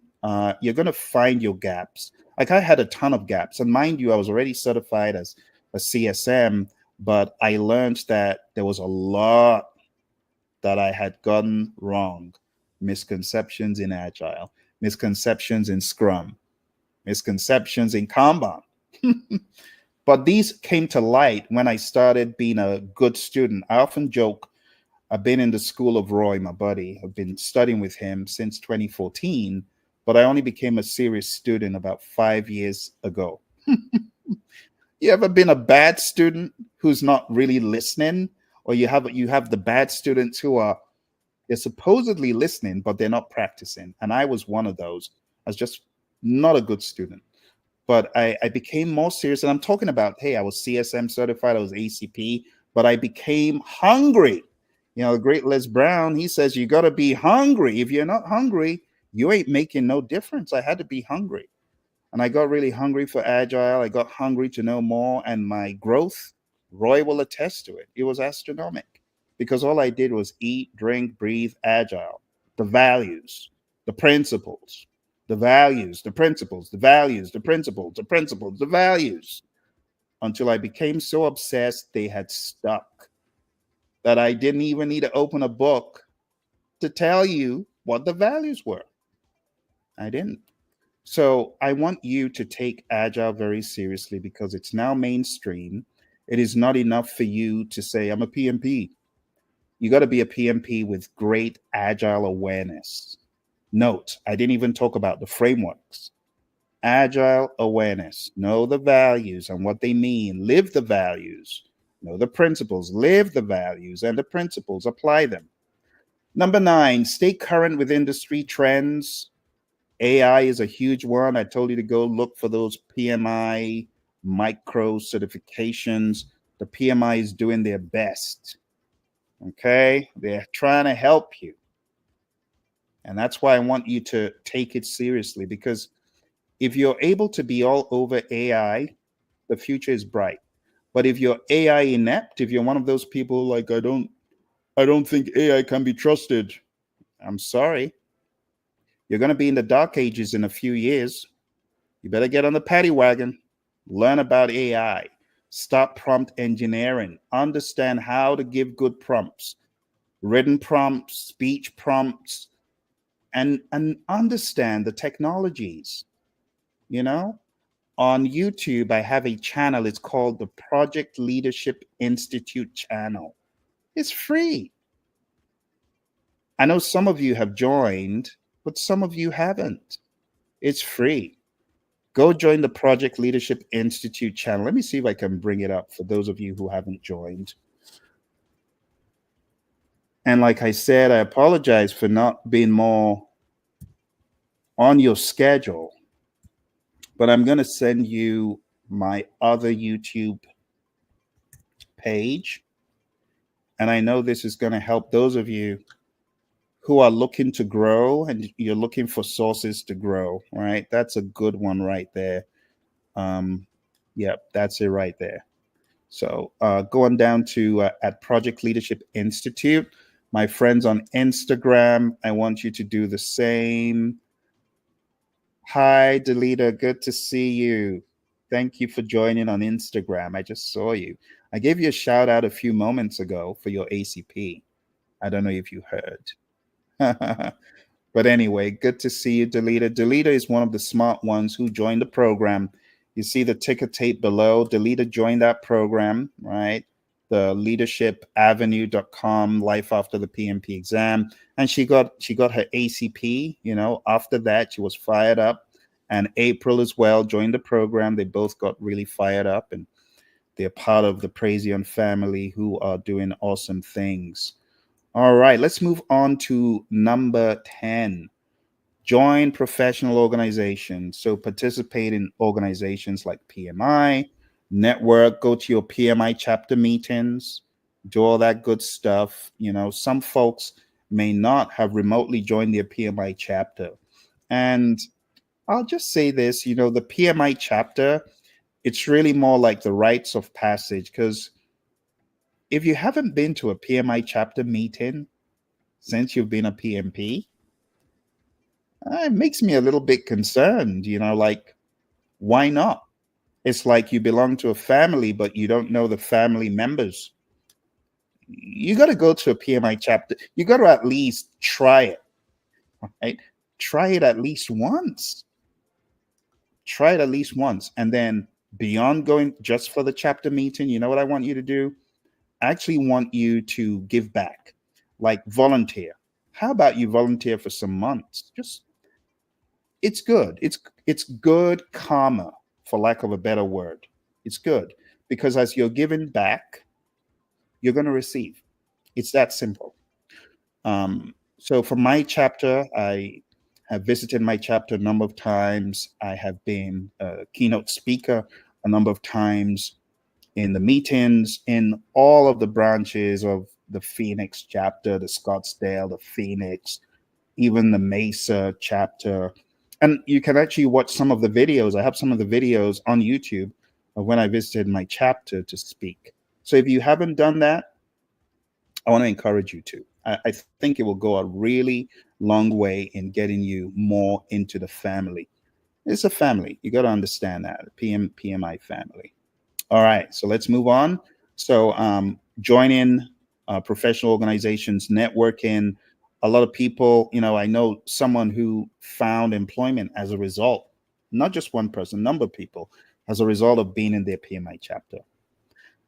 you're going to find your gaps. Like I had a ton of gaps. And mind you, I was already certified as a CSM, but I learned that there was a lot that I had gotten wrong. Misconceptions in Agile, misconceptions in Scrum, misconceptions in Kanban. But these came to light when I started being a good student. I often joke, I've been in the school of Roy, my buddy. I've been studying with him since 2014, but I only became a serious student about 5 years ago. You ever been a bad student who's not really listening? Or you have the bad students who are they're supposedly listening, but they're not practicing. And I was one of those. I was just not a good student. But I became more serious. And I'm talking about, hey, I was CSM certified, I was ACP, but I became hungry. You know, the great Les Brown, he says, you got to be hungry. If you're not hungry, you ain't making no difference. I had to be hungry. And I got really hungry for Agile. I got hungry to know more. And my growth, Roy will attest to it. It was astronomical because all I did was eat, drink, breathe, Agile, the values, the principles, the values, the principles, the values, the principles, the principles, the values, until I became so obsessed they had stuck that I didn't even need to open a book to tell you what the values were. I didn't. So I want you to take Agile very seriously because it's now mainstream. It is not enough for you to say, I'm a PMP. You got to be a PMP with great Agile awareness. Note, I didn't even talk about the frameworks. Agile awareness. Know the values and what they mean. Live the values. Know the principles. Live the values and the principles. Apply them. Number 9, stay current with industry trends. AI is a huge one. I told you to go look for those PMI micro certifications. The PMI is doing their best. Okay? They're trying to help you. And that's why I want you to take it seriously, because if you're able to be all over AI, the future is bright. But if you're AI inept, if you're one of those people like I don't think AI can be trusted, I'm sorry. You're going to be in the dark ages in a few years. You better get on the paddy wagon, learn about AI, stop prompt engineering, understand how to give good prompts, written prompts, speech prompts, and understand the technologies. You know, on YouTube, I have a channel. It's called the Project Leadership Institute channel. It's free. I know some of you have joined, but some of you haven't. It's free. Go join the Project Leadership Institute channel. Let me see if I can bring it up for those of you who haven't joined. And like I said, I apologize for not being more on your schedule, but I'm going to send you my other YouTube page. And I know this is going to help those of you who are looking to grow and you're looking for sources to grow, right? That's a good one right there. Yep, that's it right there. So going down to at Project Leadership Institute, my friends on Instagram, I want you to do the same. Hi, Delita, good to see you. Thank you for joining on Instagram. I just saw you. I gave you a shout out a few moments ago for your ACP. I don't know if you heard. But anyway, good to see you, Delita. Delita is one of the smart ones who joined the program. You see the ticker tape below. Delita joined that program, right? The leadershipavenue.com, life after the PMP exam. And she got her ACP, you know. After that, she was fired up. And April as well joined the program. They both got really fired up, and they're part of the Praizion family who are doing awesome things. All right, let's move on to number 10. Join professional organizations. So participate in organizations like PMI, network, go to your PMI chapter meetings, do all that good stuff. You know, some folks may not have remotely joined their PMI chapter. And I'll just say this, you know, the PMI chapter, it's really more like the rites of passage, because if you haven't been to a PMI chapter meeting since you've been a PMP, it makes me a little bit concerned, you know, like, why not? It's like you belong to a family, but you don't know the family members. You got to go to a PMI chapter. You got to at least try it, right? Try it at least once. Try it at least once. And then beyond going just for the chapter meeting, you know what I want you to do? I actually want you to give back, like volunteer. How about you volunteer for some months? Just it's good. It's good karma, for lack of a better word. It's good because as you're giving back, you're going to receive. It's that simple. So for my chapter, I have visited my chapter a number of times. I have been a keynote speaker a number of times in the meetings in all of the branches of the Phoenix chapter, the Scottsdale, the Phoenix, even the Mesa chapter. And you can actually watch some of the videos. I have some of the videos on YouTube of when I visited my chapter to speak. So if you haven't done that, I want to encourage you to. I think it will go a really long way in getting you more into the family. It's a family. You got to understand that, PMI family. All right, so let's move on. So join in professional organizations, networking. A lot of people, you know, I know someone who found employment as a result, not just one person, number of people, as a result of being in their PMI chapter.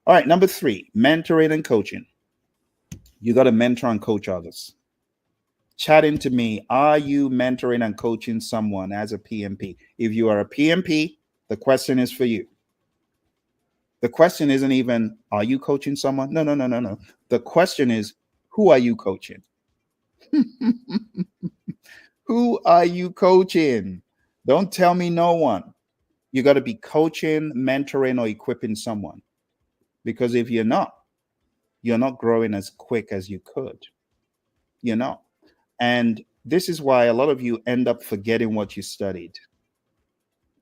All right, number 3, mentoring and coaching. You got to mentor and coach others. chatting to me, are you mentoring and coaching someone as a PMP? If you are a PMP, the question is for you. The question isn't even, are you coaching someone? No, no, no, no, no. The question is, who are you coaching? Who are you coaching? Don't tell me no one. You got to be coaching, mentoring, or equipping someone. Because if you're not growing as quick as you could. You're not. And this is why a lot of you end up forgetting what you studied.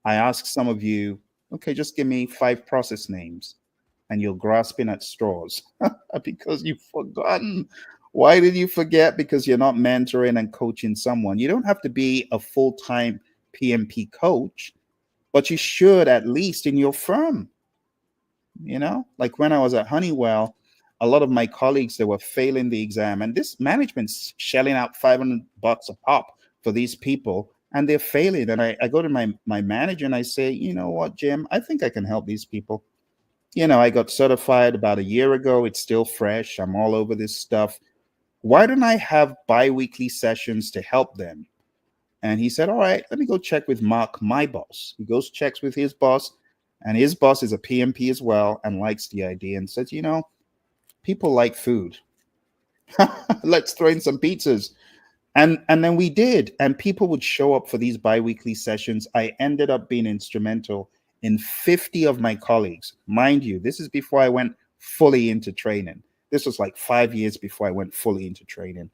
I ask some of you, okay, just give me 5 process names, and you're grasping at straws because you've forgotten. Why did you forget? Because you're not mentoring and coaching someone. You don't have to be a full-time PMP coach, but you should at least in your firm. Like when I was at Honeywell, a lot of my colleagues, they were failing the exam, and this management's shelling out $500 a pop for these people, and they're failing. And I go to my manager and I say, you know what, Jim, I think I can help these people. I got certified about a year ago. It's still fresh. I'm all over this stuff. Why don't I have bi-weekly sessions to help them? And he said, all right, let me go check with Mark, my boss. He goes, checks with his boss, and his boss is a PMP as well and likes the idea and says, people like food. Let's throw in some pizzas. And then we did. And people would show up for these bi-weekly sessions. I ended up being instrumental in 50 of my colleagues. Mind you, this is before I went fully into training. This was like 5 years before I went fully into training.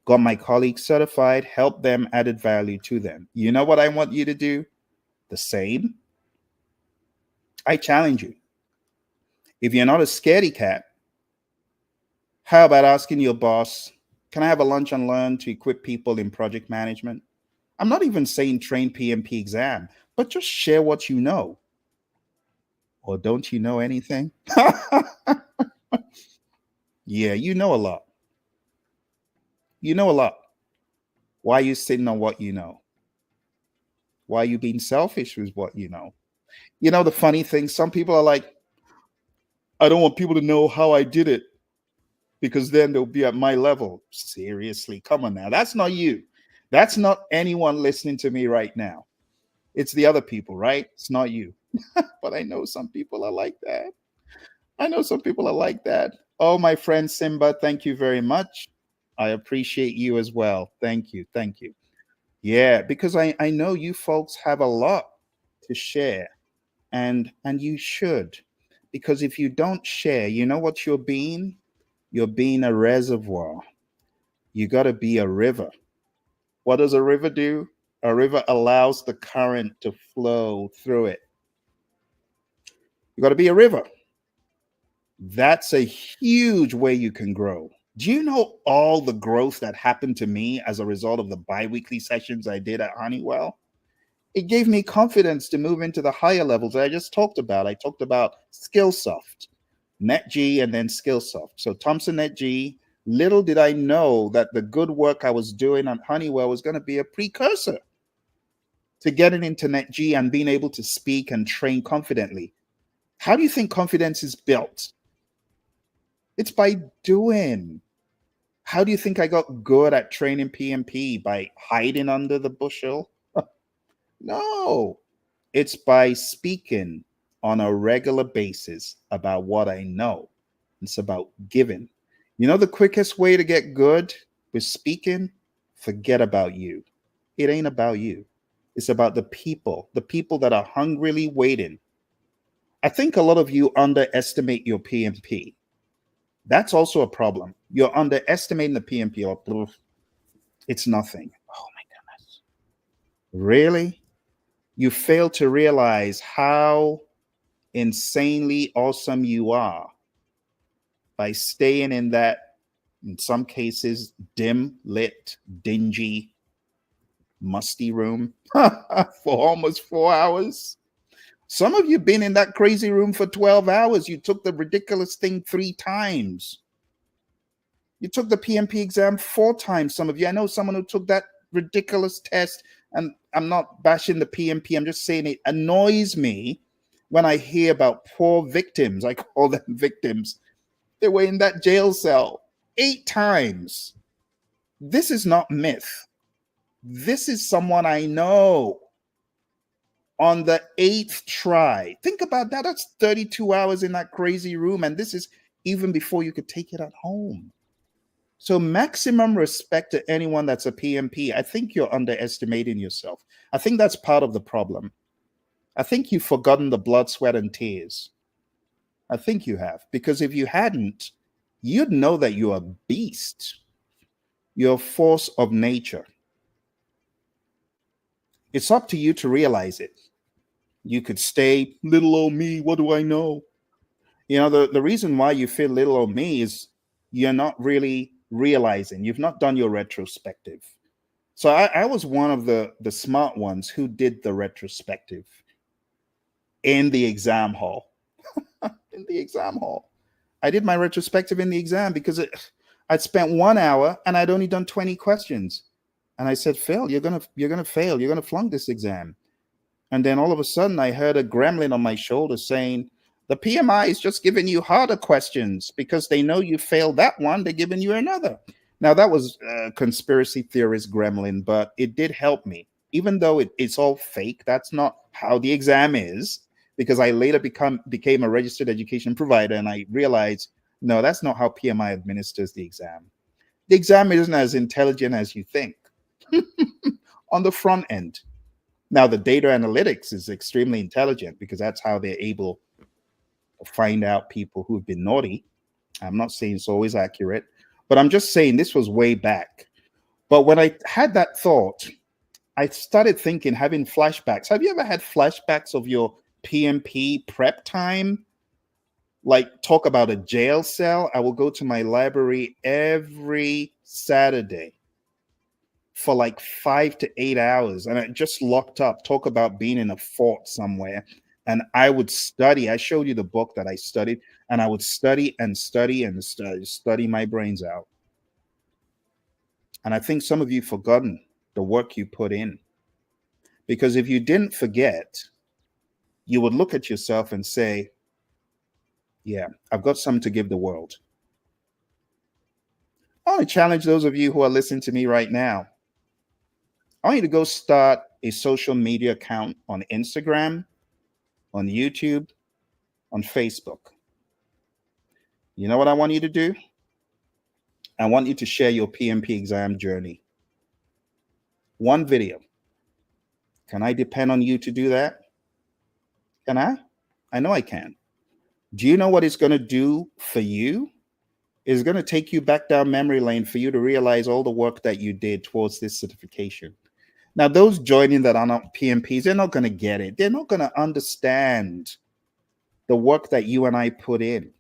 Got my colleagues certified, helped them, added value to them. You know what I want you to do? The same. I challenge you. If you're not a scaredy cat, how about asking your boss, can I have a lunch and learn to equip people in project management? I'm not even saying train PMP exam, but just share what you know. Or don't you know anything? Yeah, you know a lot. You know a lot. Why are you sitting on what you know? Why are you being selfish with what you know? The funny thing, some people are like, I don't want people to know how I did it because then they'll be at my level. Seriously, come on now. That's not you. That's not anyone listening to me right now. It's the other people, right? It's not you. But I know some people are like that. I know some people are like that. Oh, my friend Simba, thank you very much. I appreciate you as well. Thank you. Thank you. Yeah, because I know you folks have a lot to share, and you should. Because if you don't share, you know what you're being? You're being a reservoir. You got to be a river. What does a river do? A river allows the current to flow through it. You got to be a river. That's a huge way you can grow. Do you know all the growth that happened to me as a result of the biweekly sessions I did at Honeywell? It gave me confidence to move into the higher levels that I just talked about. I talked about Skillsoft, NetG, and then Skillsoft. So Thompson NetG, little did I know that the good work I was doing at Honeywell was going to be a precursor to getting into NetG and being able to speak and train confidently. How do you think confidence is built? It's by doing. How do you think I got good at training PMP? By hiding under the bushel? No, it's by speaking on a regular basis about what I know. It's about giving. The quickest way to get good with speaking? Forget about you. It ain't about you. It's about the people that are hungrily waiting. I think a lot of you underestimate your PMP. That's also a problem. You're underestimating the PMP. Or it's nothing. Oh my goodness. Really? You fail to realize how insanely awesome you are by staying in that, in some cases, dim lit, dingy, musty room for almost 4 hours. Some of you been in that crazy room for 12 hours. You took the ridiculous thing 3 times. You took the PMP exam 4 times. Some of you, I know someone who took that ridiculous test, and I'm not bashing the PMP. I'm just saying it annoys me when I hear about poor victims. I call them victims. They were in that jail cell 8 times. This is not myth. This is someone I know on the eighth try. Think about that. That's 32 hours in that crazy room. And this is even before you could take it at home. So, maximum respect to anyone that's a PMP. I think you're underestimating yourself. I think that's part of the problem. I think you've forgotten the blood, sweat, and tears. I think you have. Because if you hadn't, you'd know that you're a beast. You're a force of nature. It's up to you to realize it. You could stay little old me. What do I know? The reason why you feel little old me is you're not really realizing, you've not done your retrospective. So I was one of the smart ones who did the retrospective in the exam hall. In the exam hall. I did my retrospective in the exam because I'd spent 1 hour and I'd only done 20 questions. And I said, Phil, you're gonna fail. You're gonna flunk this exam. And then all of a sudden, I heard a gremlin on my shoulder saying, the PMI is just giving you harder questions because they know you failed that one. They're giving you another. Now, that was a conspiracy theorist gremlin, but it did help me. Even though it's all fake, that's not how the exam is, because I later became a registered education provider and I realized, no, that's not how PMI administers the exam. The exam isn't as intelligent as you think on the front end. Now, the data analytics is extremely intelligent because that's how they're able to find out people who've been naughty. I'm not saying it's always accurate, but I'm just saying this was way back. But when I had that thought, I started thinking, having flashbacks. Have you ever had flashbacks of your PMP prep time? Like, talk about a jail cell. I will go to my library every Saturday for like 5 to 8 hours, and I just locked up. Talk about being in a fort somewhere. And I would study. I showed you the book that I studied, and I would study and study and study my brains out. And I think some of you forgotten the work you put in, because if you didn't forget, you would look at yourself and say, yeah, I've got something to give the world. I want to challenge those of you who are listening to me right now. I want you to go start a social media account on Instagram, on YouTube, on Facebook. You know what I want you to do? I want you to share your PMP exam journey. One video. Can I depend on you to do that? Can I? I know I can. Do you know what it's going to do for you? It's going to take you back down memory lane for you to realize all the work that you did towards this certification. Now, those joining that are not PMPs, they're not going to get it. They're not going to understand the work that you and I put in.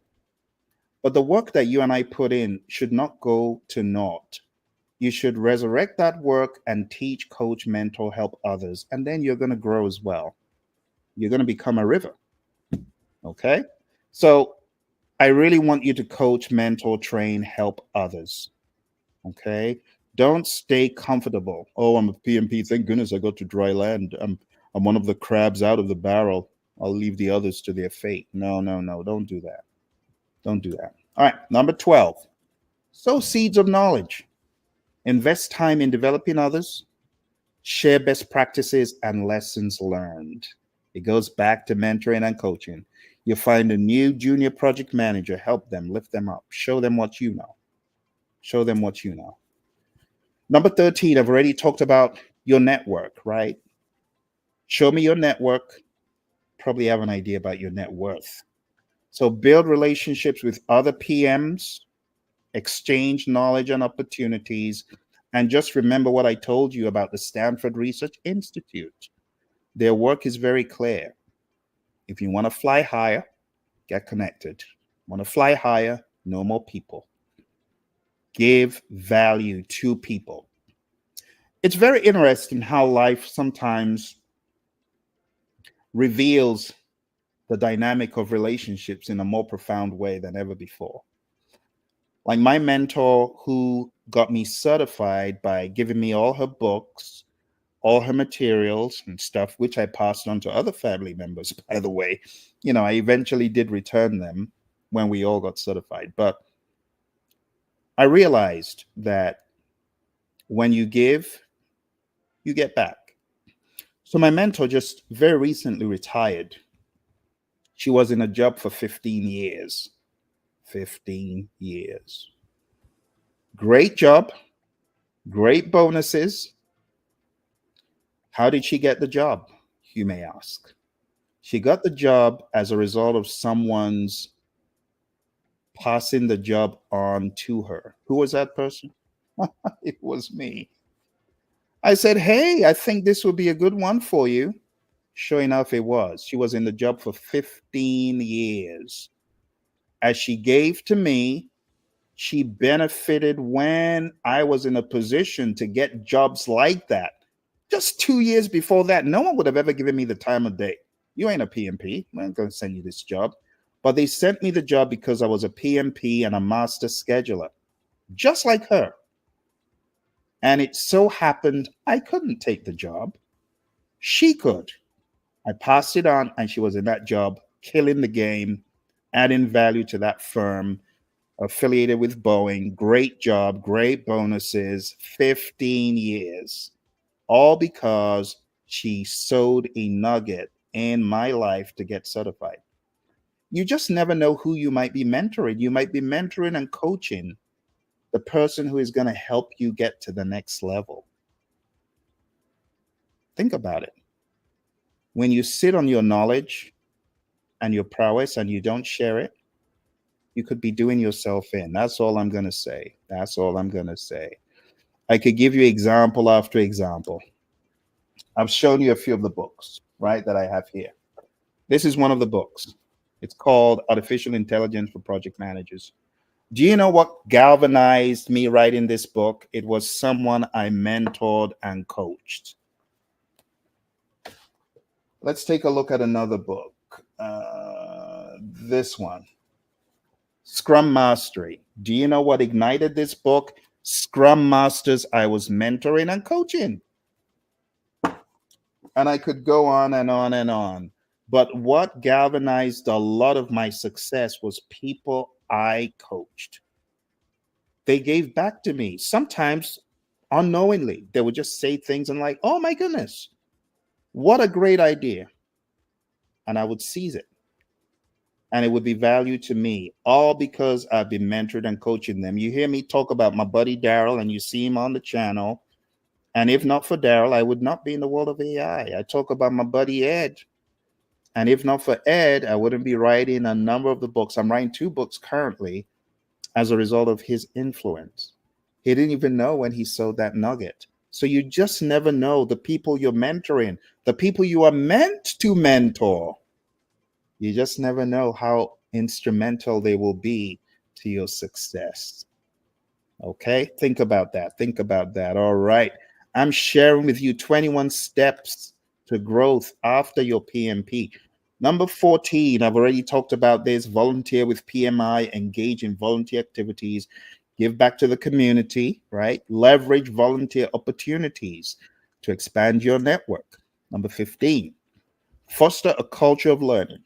But the work that you and I put in should not go to naught. You should resurrect that work and teach, coach, mentor, help others. And then you're going to grow as well. You're going to become a river. Okay? So I really want you to coach, mentor, train, help others. Okay? Don't stay comfortable. Oh, I'm a PMP. Thank goodness I got to dry land. I'm one of the crabs out of the barrel. I'll leave the others to their fate. No. Don't do that. Don't do that. All right. Number 12. Sow seeds of knowledge. Invest time in developing others. Share best practices and lessons learned. It goes back to mentoring and coaching. You find a new junior project manager, help them, lift them up, show them what you know. Show them what you know. Number 13, I've already talked about your network, right? Show me your network. Probably have an idea about your net worth. So build relationships with other PMs, exchange knowledge and opportunities, and just remember what I told you about the Stanford Research Institute. Their work is very clear. If you want to fly higher, get connected. Want to fly higher, know more people. Give value to people. It's very interesting how life sometimes reveals the dynamic of relationships in a more profound way than ever before. Like my mentor, who got me certified by giving me all her books, all her materials and stuff, which I passed on to other family members, by the way. I eventually did return them when we all got certified. But I realized that When you give, you get back. So my mentor just very recently retired. She was in a job for 15 years. 15 years. Great job, great bonuses. How did she get the job? You may ask. She got the job as a result of someone's passing the job on to her. Who was that person? It was me. I said, "Hey, I think this would be a good one for you." Sure enough, it was. She was in the job for 15 years. As she gave to me, she benefited when I was in a position to get jobs like that. Just 2 years before that, no one would have ever given me the time of day. You ain't a PMP. I'm going to send you this job. But they sent me the job because I was a PMP and a master scheduler, just like her. And it so happened I couldn't take the job. She could. I passed it on, and she was in that job, killing the game, adding value to that firm, affiliated with Boeing. Great job, great bonuses, 15 years, all because she sowed a nugget in my life to get certified. You just never know who you might be mentoring. You might be mentoring and coaching the person who is going to help you get to the next level. Think about it. When you sit on your knowledge and your prowess and you don't share it, you could be doing yourself in. That's all I'm going to say. That's all I'm going to say. I could give you example after example. I've shown you a few of the books, right, that I have here. This is one of the books. It's called Artificial Intelligence for Project Managers. Do you know what galvanized me writing this book? It was someone I mentored and coached. Let's take a look at another book. This one, Scrum Mastery. Do you know what ignited this book? Scrum Masters I was mentoring and coaching. And I could go on and on and on. But what galvanized a lot of my success was people I coached. They gave back to me. Sometimes unknowingly, they would just say things and like, "Oh my goodness, what a great idea." And I would seize it. And it would be value to me, all because I've been mentored and coaching them. You hear me talk about my buddy Daryl, and you see him on the channel. And if not for Daryl, I would not be in the world of AI. I talk about my buddy Ed. And if not for Ed, I wouldn't be writing a number of the books. I'm writing 2 books currently as a result of his influence. He didn't even know when he sowed that nugget. So you just never know the people you're mentoring, the people you are meant to mentor. You just never know how instrumental they will be to your success. Okay, think about that. Think about that. All right. I'm sharing with you 21 steps to growth after your PMP. Number 14, I've already talked about this. Volunteer with PMI, engage in volunteer activities, give back to the community, right? Leverage volunteer opportunities to expand your network. Number 15, foster a culture of learning.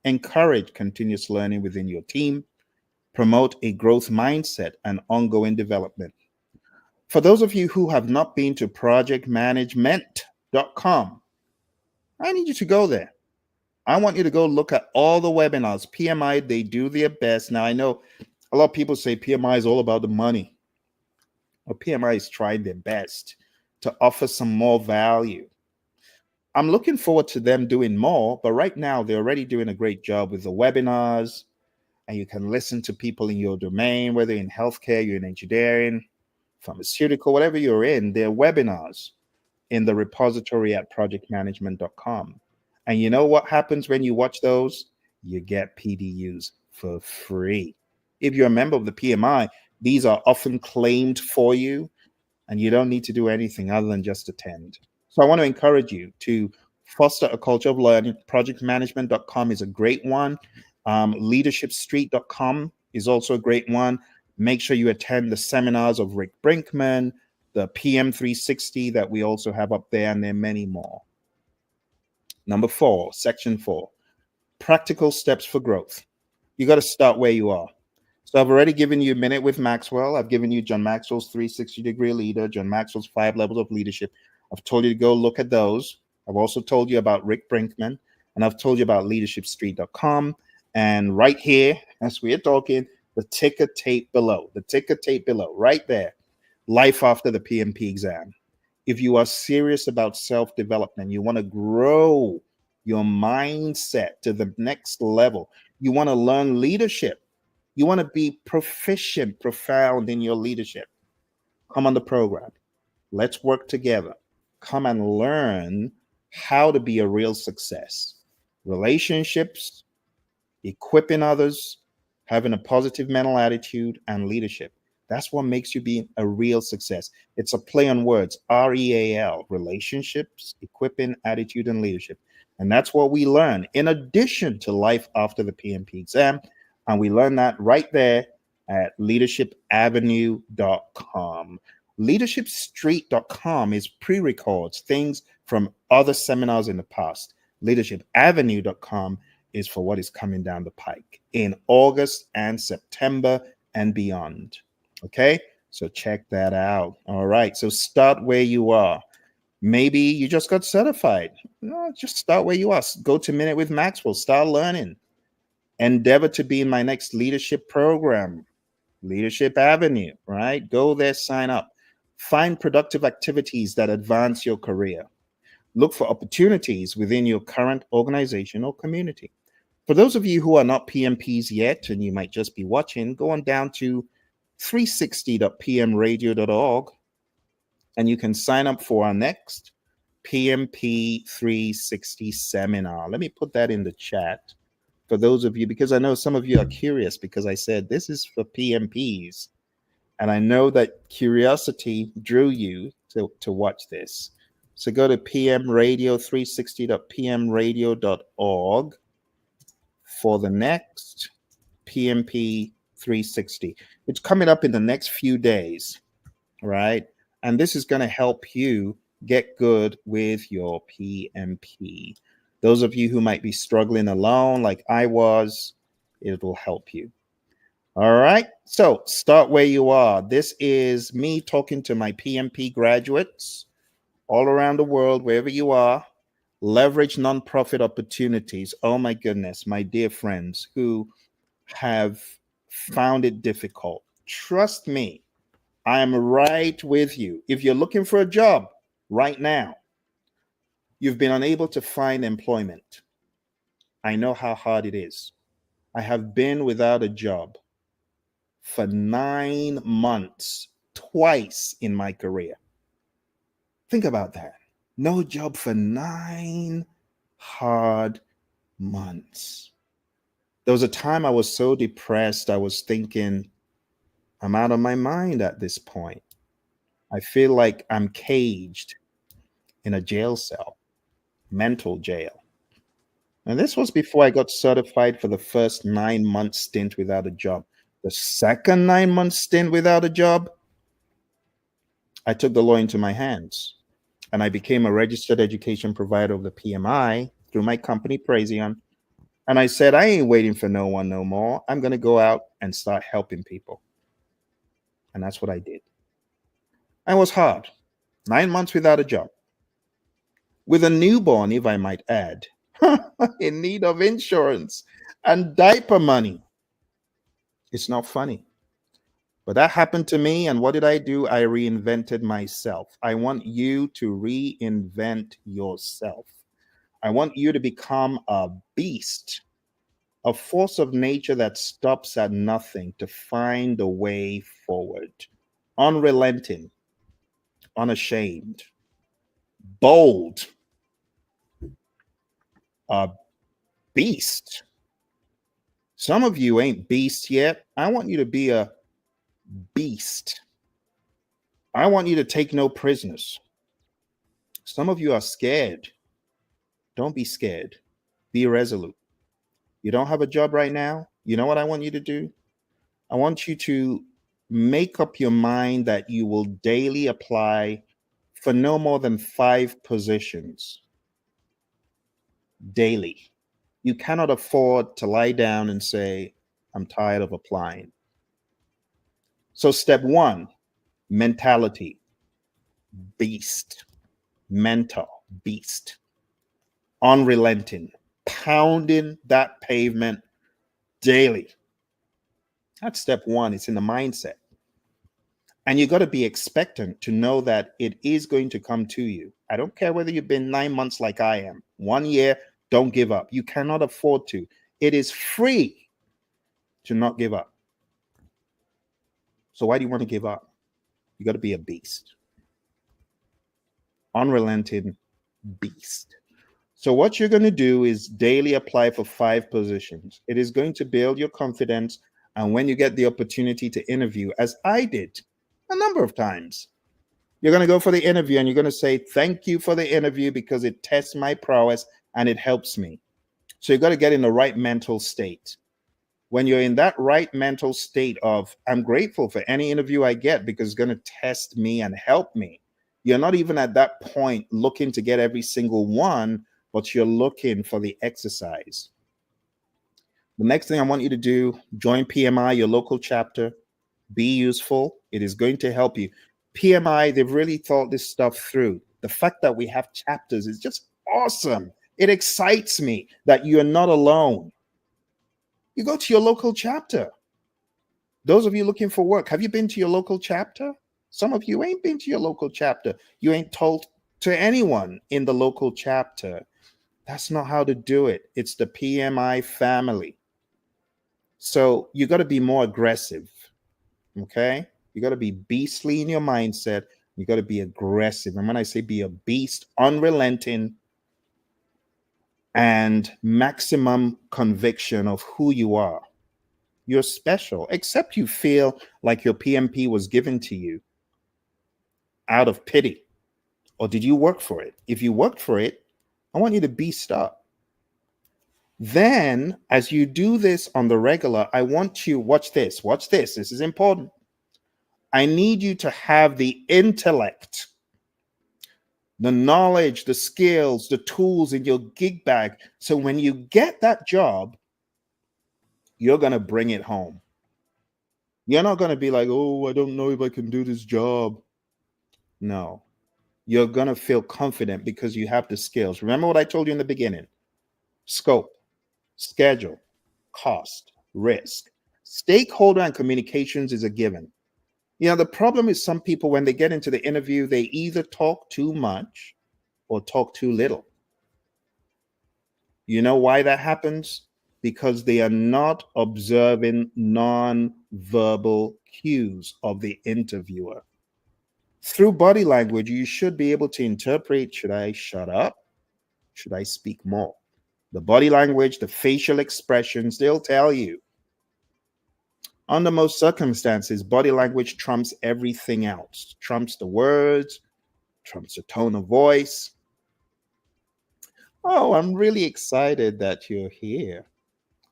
Encourage continuous learning within your team. Promote a growth mindset and ongoing development. For those of you who have not been to projectmanagement.com, I need you to go there. I want you to go look at all the webinars. PMI, they do their best. Now, I know a lot of people say PMI is all about the money. Well, PMI is trying their best to offer some more value. I'm looking forward to them doing more, but right now they're already doing a great job with the webinars, and you can listen to people in your domain, whether in healthcare, you're in engineering, pharmaceutical, whatever you're in, there are webinars in the repository at projectmanagement.com. And you know what happens when you watch those? You get PDUs for free. If you're a member of the PMI, these are often claimed for you, and you don't need to do anything other than just attend. So I want to encourage you to foster a culture of learning. Projectmanagement.com is a great one. Leadershipstreet.com is also a great one. Make sure you attend the seminars of Rick Brinkman, the PM 360 that we also have up there, and there are many more. Number 4, section 4, practical steps for growth. You got to start where you are. So I've already given you a minute with Maxwell. I've given you John Maxwell's 360-degree leader, John Maxwell's 5 levels of leadership. I've told you to go look at those. I've also told you about Rick Brinkman, and I've told you about leadershipstreet.com. And right here, as we're talking, the ticker tape below, right there, life after the PMP exam. If you are serious about self-development, you want to grow your mindset to the next level, you want to learn leadership, you want to be proficient, profound in your leadership, come on the program. Let's work together. Come and learn how to be a real success. Relationships, equipping others, having a positive mental attitude, and leadership. That's what makes you be a real success. It's a play on words, REAL, relationships, equipping, attitude, and leadership. And that's what we learn in addition to life after the PMP exam. And we learn that right there at leadershipavenue.com. Leadershipstreet.com is pre-records, things from other seminars in the past. Leadershipavenue.com is for what is coming down the pike in August and September and beyond. Okay, so check that out. All right, so start where you are. Maybe you just got certified. No, just start where you are. Go to Minute with Maxwell, start learning. Endeavor to be in my next leadership program, Leadership Avenue, right? Go there, sign up. Find productive activities that advance your career. Look for opportunities within your current organization or community. For those of you who are not PMPs yet, and you might just be watching, go on down to 360.pmradio.org, and you can sign up for our next PMP 360 seminar. Let me put that in the chat for those of you, because I know some of you are curious, because I said this is for PMPs. And I know that curiosity drew you to watch this. So go to PMRadio 360.pmradio.org for the next PMP 360. It's coming up in the next few days, right? And this is going to help you get good with your PMP. Those of you who might be struggling alone, like I was, it will help you. All right. So start where you are. This is me talking to my PMP graduates all around the world, wherever you are. Leverage nonprofit opportunities. Oh my goodness, my dear friends who have found it difficult. Trust me, I am right with you. If you're looking for a job right now, you've been unable to find employment. I know how hard it is. I have been without a job for 9 months, twice in my career. Think about that. No job for 9 hard months. There was a time I was so depressed, I was thinking, I'm out of my mind at this point. I feel like I'm caged in a jail cell, mental jail. And this was before I got certified for the first 9-month stint without a job. The second 9-month stint without a job, I took the law into my hands and I became a registered education provider of the PMI through my company, Praizion. And I said, I ain't waiting for no one no more. I'm going to go out and start helping people. And that's what I did. I was hard. 9 months without a job. With a newborn, if I might add, in need of insurance and diaper money. It's not funny. But that happened to me. And what did I do? I reinvented myself. I want you to reinvent yourself. I want you to become a beast, a force of nature that stops at nothing to find a way forward, unrelenting, unashamed, bold, a beast. Some of you ain't beasts yet. I want you to be a beast. I want you to take no prisoners. Some of you are scared. Don't be scared. Be resolute. You don't have a job right now. You know what I want you to do? I want you to make up your mind that you will daily apply for no more than 5 positions daily. You cannot afford to lie down and say, I'm tired of applying. So, step one, mentality, beast, mental, beast, unrelenting, pounding that pavement daily. That's step one. It's in the mindset. And you got to be expectant to know that it is going to come to you. I don't care whether you've been 9 months like I am, 1 year, don't give up. You cannot afford to. It is free to not give up. So, why do you want to give up? You got to be a beast, unrelenting beast. So, what you're going to do is daily apply for 5 positions. It is going to build your confidence. And when you get the opportunity to interview, as I did a number of times, you're going to go for the interview and you're going to say, thank you for the interview because it tests my prowess and it helps me. So, you got to get in the right mental state. When you're in that right mental state of, I'm grateful for any interview I get because it's going to test me and help me. You're not even at that point looking to get every single one, but you're looking for the exercise. The next thing I want you to do, join PMI, your local chapter. Be useful. It is going to help you. PMI, they've really thought this stuff through. The fact that we have chapters is just awesome. It excites me that you're not alone. You go to your local chapter. Those of you looking for work, have you been to your local chapter? Some of you ain't been to your local chapter. You ain't told to anyone in the local chapter. That's not how to do it. It's the PMI family. So you got to be more aggressive. Okay? You got to be beastly in your mindset. You got to be aggressive. And when I say be a beast, unrelenting and maximum conviction of who you are. You're special, except you feel like your PMP was given to you out of pity. Or did you work for it? If you worked for it, I want you to beast up. Then, as you do this on the regular, I want you, watch this, this is important. I need you to have the intellect, the knowledge, the skills, the tools in your gig bag. So when you get that job, you're going to bring it home. You're not going to be like, oh, I don't know if I can do this job. No, you're going to feel confident because you have the skills. Remember what I told you in the beginning? Scope, schedule, cost, risk. Stakeholder and communications is a given. You know, the problem is some people, when they get into the interview, they either talk too much or talk too little. You know why that happens? Because they are not observing non-verbal cues of the interviewer. Through body language, you should be able to interpret, should I shut up? Should I speak more? The body language, the facial expressions, they'll tell you. Under most circumstances, body language trumps everything else. Trumps the words, trumps the tone of voice. Oh, I'm really excited that you're here.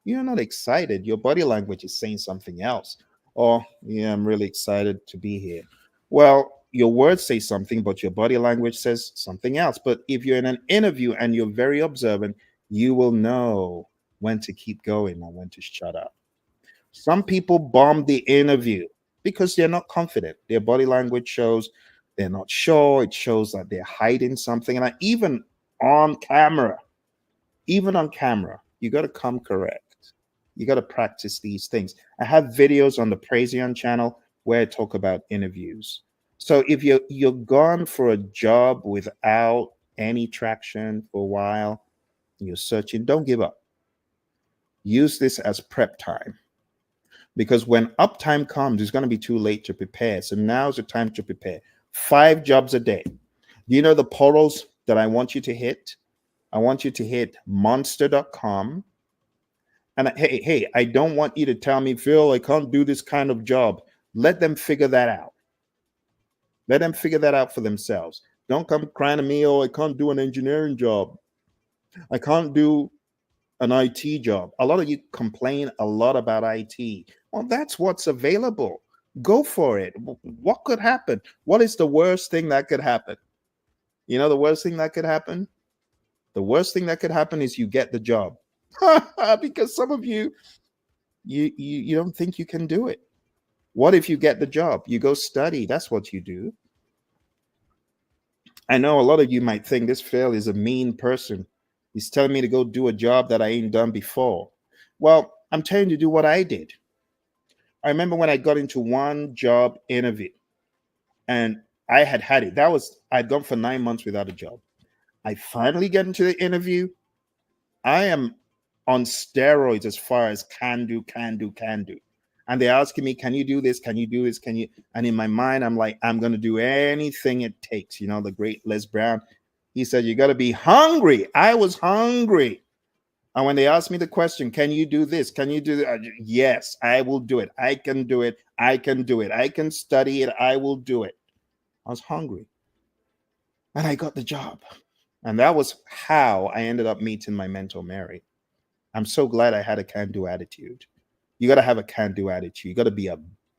You're not excited. Your body language is saying something else. Or, yeah, I'm really excited to be here. Well, your words say something, but your body language says something else. But if you're in an interview and you're very observant, you will know when to keep going and when to shut up. Some people bomb the interview because they're not confident. Their body language shows they're not sure. It shows that they're hiding something. And even on camera, you got to come correct. You got to practice these things. I have videos on the Praision channel where I talk about interviews. So if you're gone for a job without any traction for a while, you're searching, don't give up. Use this as prep time. Because when uptime comes, it's going to be too late to prepare. So now's the time to prepare. 5 jobs a day. Do you know the portals that I want you to hit? I want you to hit monster.com. And hey, I don't want you to tell me, Phil, I can't do this kind of job. Let them figure that out. Let them figure that out for themselves. Don't come crying to me, oh, I can't do an engineering job. I can't do an IT job. A lot of you complain a lot about IT. Well, that's what's available. Go for it. What could happen? What is the worst thing that could happen? You know, the worst thing that could happen? The worst thing that could happen is you get the job. Because some of you don't think you can do it. What if you get the job? You go study. That's what you do. I know a lot of you might think this Phil is a mean person. He's telling me to go do a job that I ain't done before. Well, I'm telling you to do what I did. I remember when I got into one job interview and I had it. I'd gone for 9 months without a job. I finally get into the interview. I am on steroids as far as can do, can do, can do. And they're asking me, can you do this? Can you do this? Can you? And in my mind, I'm like, I'm going to do anything it takes. You know, the great Les Brown, he said, you got to be hungry. I was hungry. And when they asked me the question, can you do this? Can you do that? Yes, I will do it. I can do it. I can do it. I can study it. I will do it. I was hungry. And I got the job. And that was how I ended up meeting my mentor, Mary. I'm so glad I had a can-do attitude. You got to have a can-do attitude. You got to be a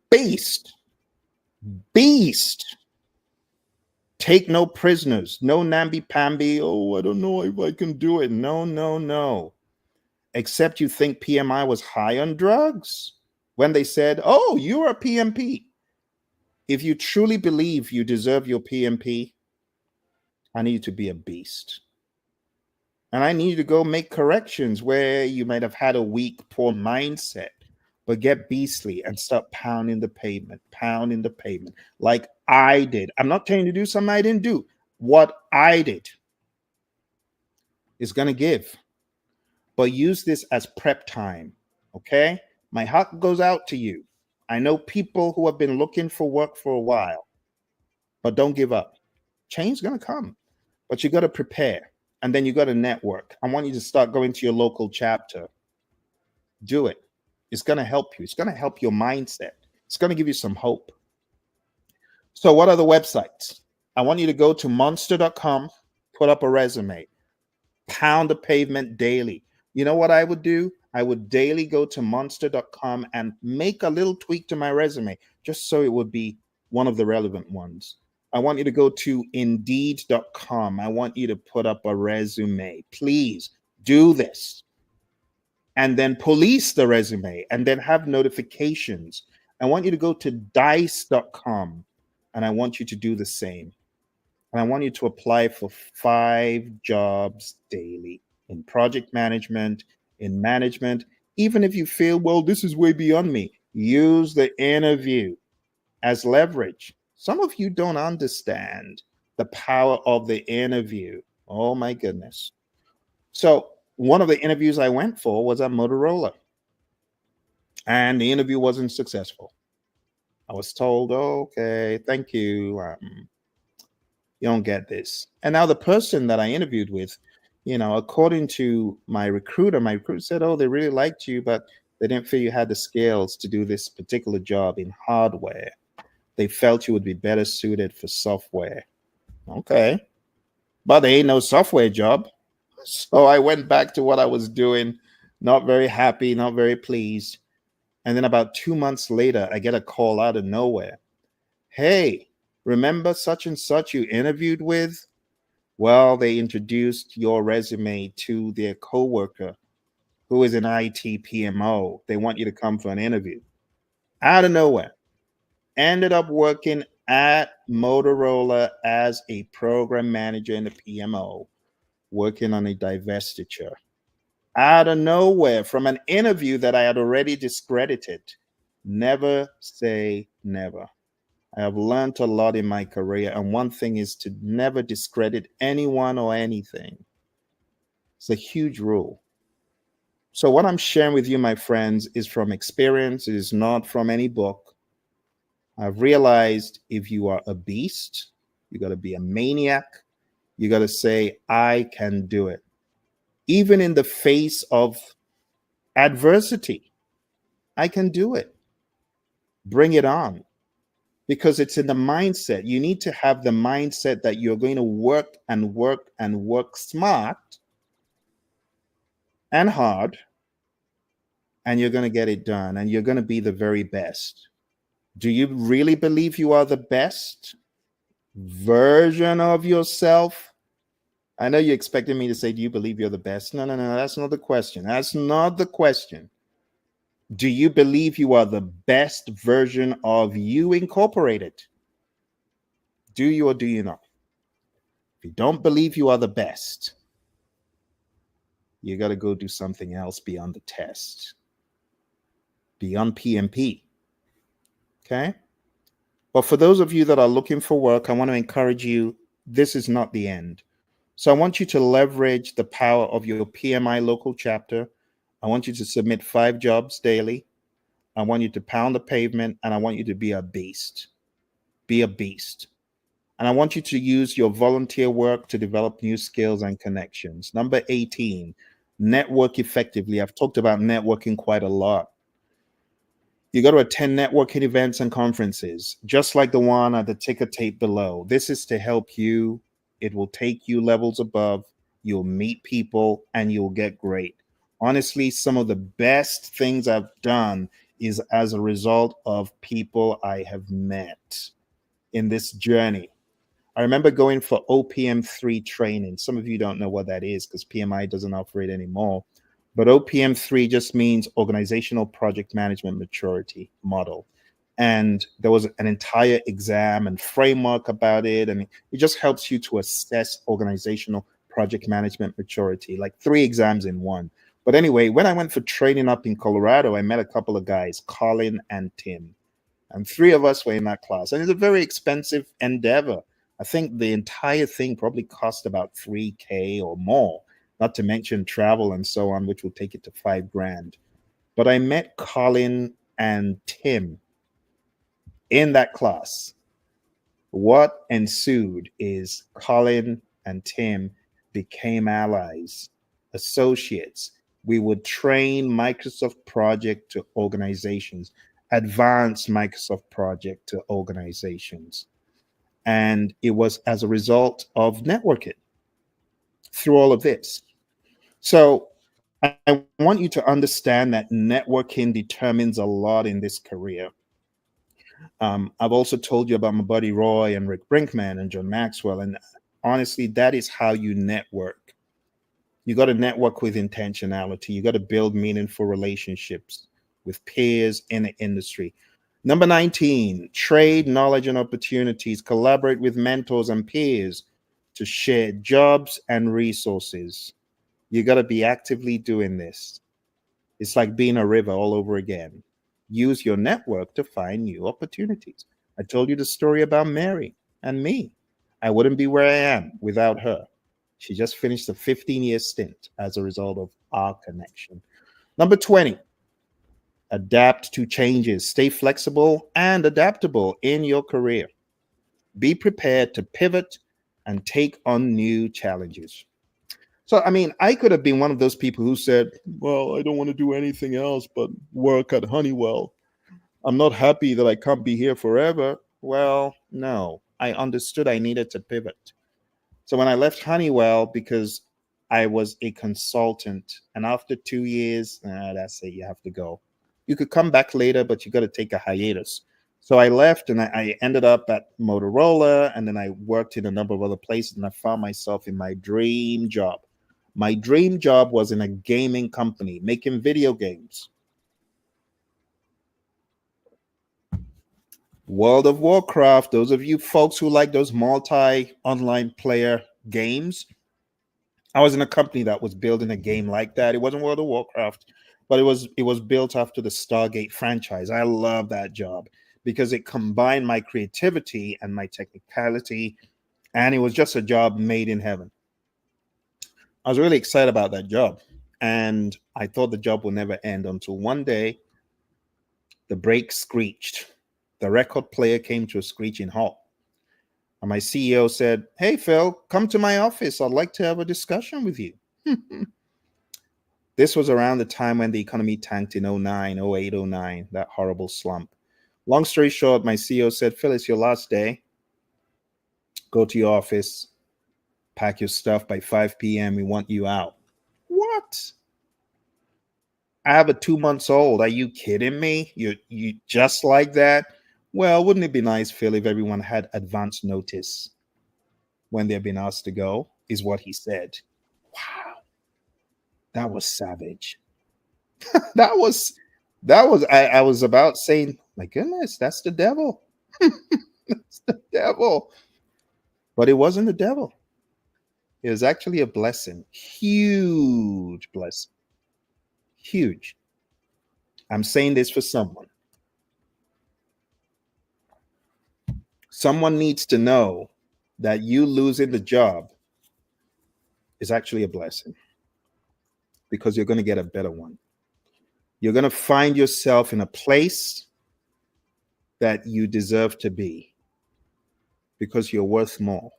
beast. Beast. Take no prisoners. No namby-pamby. Oh, I don't know if I can do it. No, no, no. Except you think PMI was high on drugs when they said, oh, you're a PMP. If you truly believe you deserve your PMP, I need you to be a beast. And I need you to go make corrections where you might have had a weak, poor mindset, but get beastly and start pounding the pavement like I did. I'm not telling you to do something I didn't do. What I did is going to give, but use this as prep time. Okay. My heart goes out to you. I know people who have been looking for work for a while, but don't give up. Change is going to come, but you got to prepare. And then you got to network. I want you to start going to your local chapter. Do it. It's going to help you. It's going to help your mindset. It's going to give you some hope. So what are the websites? I want you to go to monster.com, put up a resume, pound the pavement daily. You know what I would do? I would daily go to monster.com and make a little tweak to my resume just so it would be one of the relevant ones. I want you to go to indeed.com. I want you to put up a resume. Please do this. And then police the resume and then have notifications. I want you to go to dice.com and I want you to do the same. And I want you to apply for 5 jobs daily in project management, in management. Even if you feel, well, this is way beyond me, use the interview as leverage. Some of you don't understand the power of the interview. Oh my goodness. So one of the interviews I went for was at Motorola, and the interview wasn't successful. I was told, oh, okay, thank you. You don't get this. And now the person that I interviewed with, you know, according to my recruiter said, oh, they really liked you, but they didn't feel you had the skills to do this particular job in hardware. They felt you would be better suited for software. Okay. But there ain't no software job. So I went back to what I was doing, not very happy, not very pleased. And then about 2 months later, I get a call out of nowhere. Hey, remember such and such you interviewed with? Well, they introduced your resume to their coworker who is an IT PMO. They want you to come for an interview. Out of nowhere. Ended up working at Motorola as a program manager in the PMO, working on a divestiture. Out of nowhere, from an interview that I had already discredited. Never say never. I have learned a lot in my career, and one thing is to never discredit anyone or anything. It's a huge rule. So what I'm sharing with you, my friends, is from experience. It is not from any book. I've realized if you are a beast, you got to be a maniac. You got to say, I can do it. Even in the face of adversity, I can do it. Bring it on. Because it's in the mindset. You need to have the mindset that you're going to work and work and work smart and hard, and you're going to get it done, and you're going to be the very best. Do you really believe you are the best version of yourself? I know you expected me to say, do you believe you're the best? No, no, no, that's not the question. That's not the question. Do you believe you are the best version of you incorporated? Do you or do you not? If you don't believe you are the best, you got to go do something else beyond the test, beyond PMP. Okay. But for those of you that are looking for work, I want to encourage you, this is not the end. So I want you to leverage the power of your PMI local chapter. I want you to submit 5 jobs daily. I want you to pound the pavement, and I want you to be a beast. Be a beast. And I want you to use your volunteer work to develop new skills and connections. Number 18, network effectively. I've talked about networking quite a lot. You got to attend networking events and conferences, just like the one at the ticker tape below. This is to help you. It will take you levels above. You'll meet people and you'll get great. Honestly, some of the best things I've done is as a result of people I have met in this journey. I remember going for OPM3 training. Some of you don't know what that is because PMI doesn't offer it anymore. But OPM3 just means Organizational Project Management Maturity Model. And there was an entire exam and framework about it. And it just helps you to assess organizational project management maturity, like 3 exams in one. But anyway, when I went for training up in Colorado, I met a couple of guys, Colin and Tim. And 3 of us were in that class. And it's a very expensive endeavor. I think the entire thing probably cost about 3K or more, not to mention travel and so on, which will take it to 5 grand. But I met Colin and Tim in that class. What ensued is Colin and Tim became allies, associates. We would train Microsoft Project to organizations, advance Microsoft Project to organizations. And it was as a result of networking through all of this. So I want you to understand that networking determines a lot in this career. I've also told you about my buddy Roy and Rick Brinkman and John Maxwell. And honestly, that is how you network. You got to network with intentionality. You got to build meaningful relationships with peers in the industry. Number 19, trade knowledge and opportunities. Collaborate with mentors and peers to share jobs and resources. You got to be actively doing this. It's like being a river all over again. Use your network to find new opportunities. I told you the story about Mary and me. I wouldn't be where I am without her. She just finished a 15-year stint as a result of our connection. Number 20, adapt to changes. Stay flexible and adaptable in your career. Be prepared to pivot and take on new challenges. So, I mean, I could have been one of those people who said, well, I don't want to do anything else but work at Honeywell. I'm not happy that I can't be here forever. Well, no, I understood I needed to pivot. So when I left Honeywell, because I was a consultant, and after 2 years, that's it, you have to go. You could come back later, but you got to take a hiatus. So I left and I ended up at Motorola, and then I worked in a number of other places, and I found myself in my dream job. My dream job was in a gaming company making video games. World of Warcraft, those of you folks who like those multi online player games, I was in a company that was building a game like that. It wasn't World of Warcraft, but it was built after the Stargate franchise. I love that job because it combined my creativity and my technicality, and it was just a job made in heaven. I was really excited about that job, and I thought the job would never end until one day the brake screeched. The record player came to a screeching halt. And my CEO said, "Hey, Phil, come to my office. I'd like to have a discussion with you." This was around the time when the economy tanked in 09, 08, 09, that horrible slump. Long story short, my CEO said, "Phil, it's your last day. Go to your office, pack your stuff by 5 p.m. We want you out." What? I have a 2 months old. Are you kidding me? You just like that? Well, wouldn't it be nice, Phil, if everyone had advance notice when they're being asked to go? Is what he said. Wow, that was savage. that was That was I was about saying, my goodness, that's the devil. It's the devil. But it wasn't the devil. It was actually a blessing. Huge blessing. Huge. I'm saying this for someone. Someone needs to know that you losing the job is actually a blessing because you're going to get a better one. You're going to find yourself in a place that you deserve to be because you're worth more.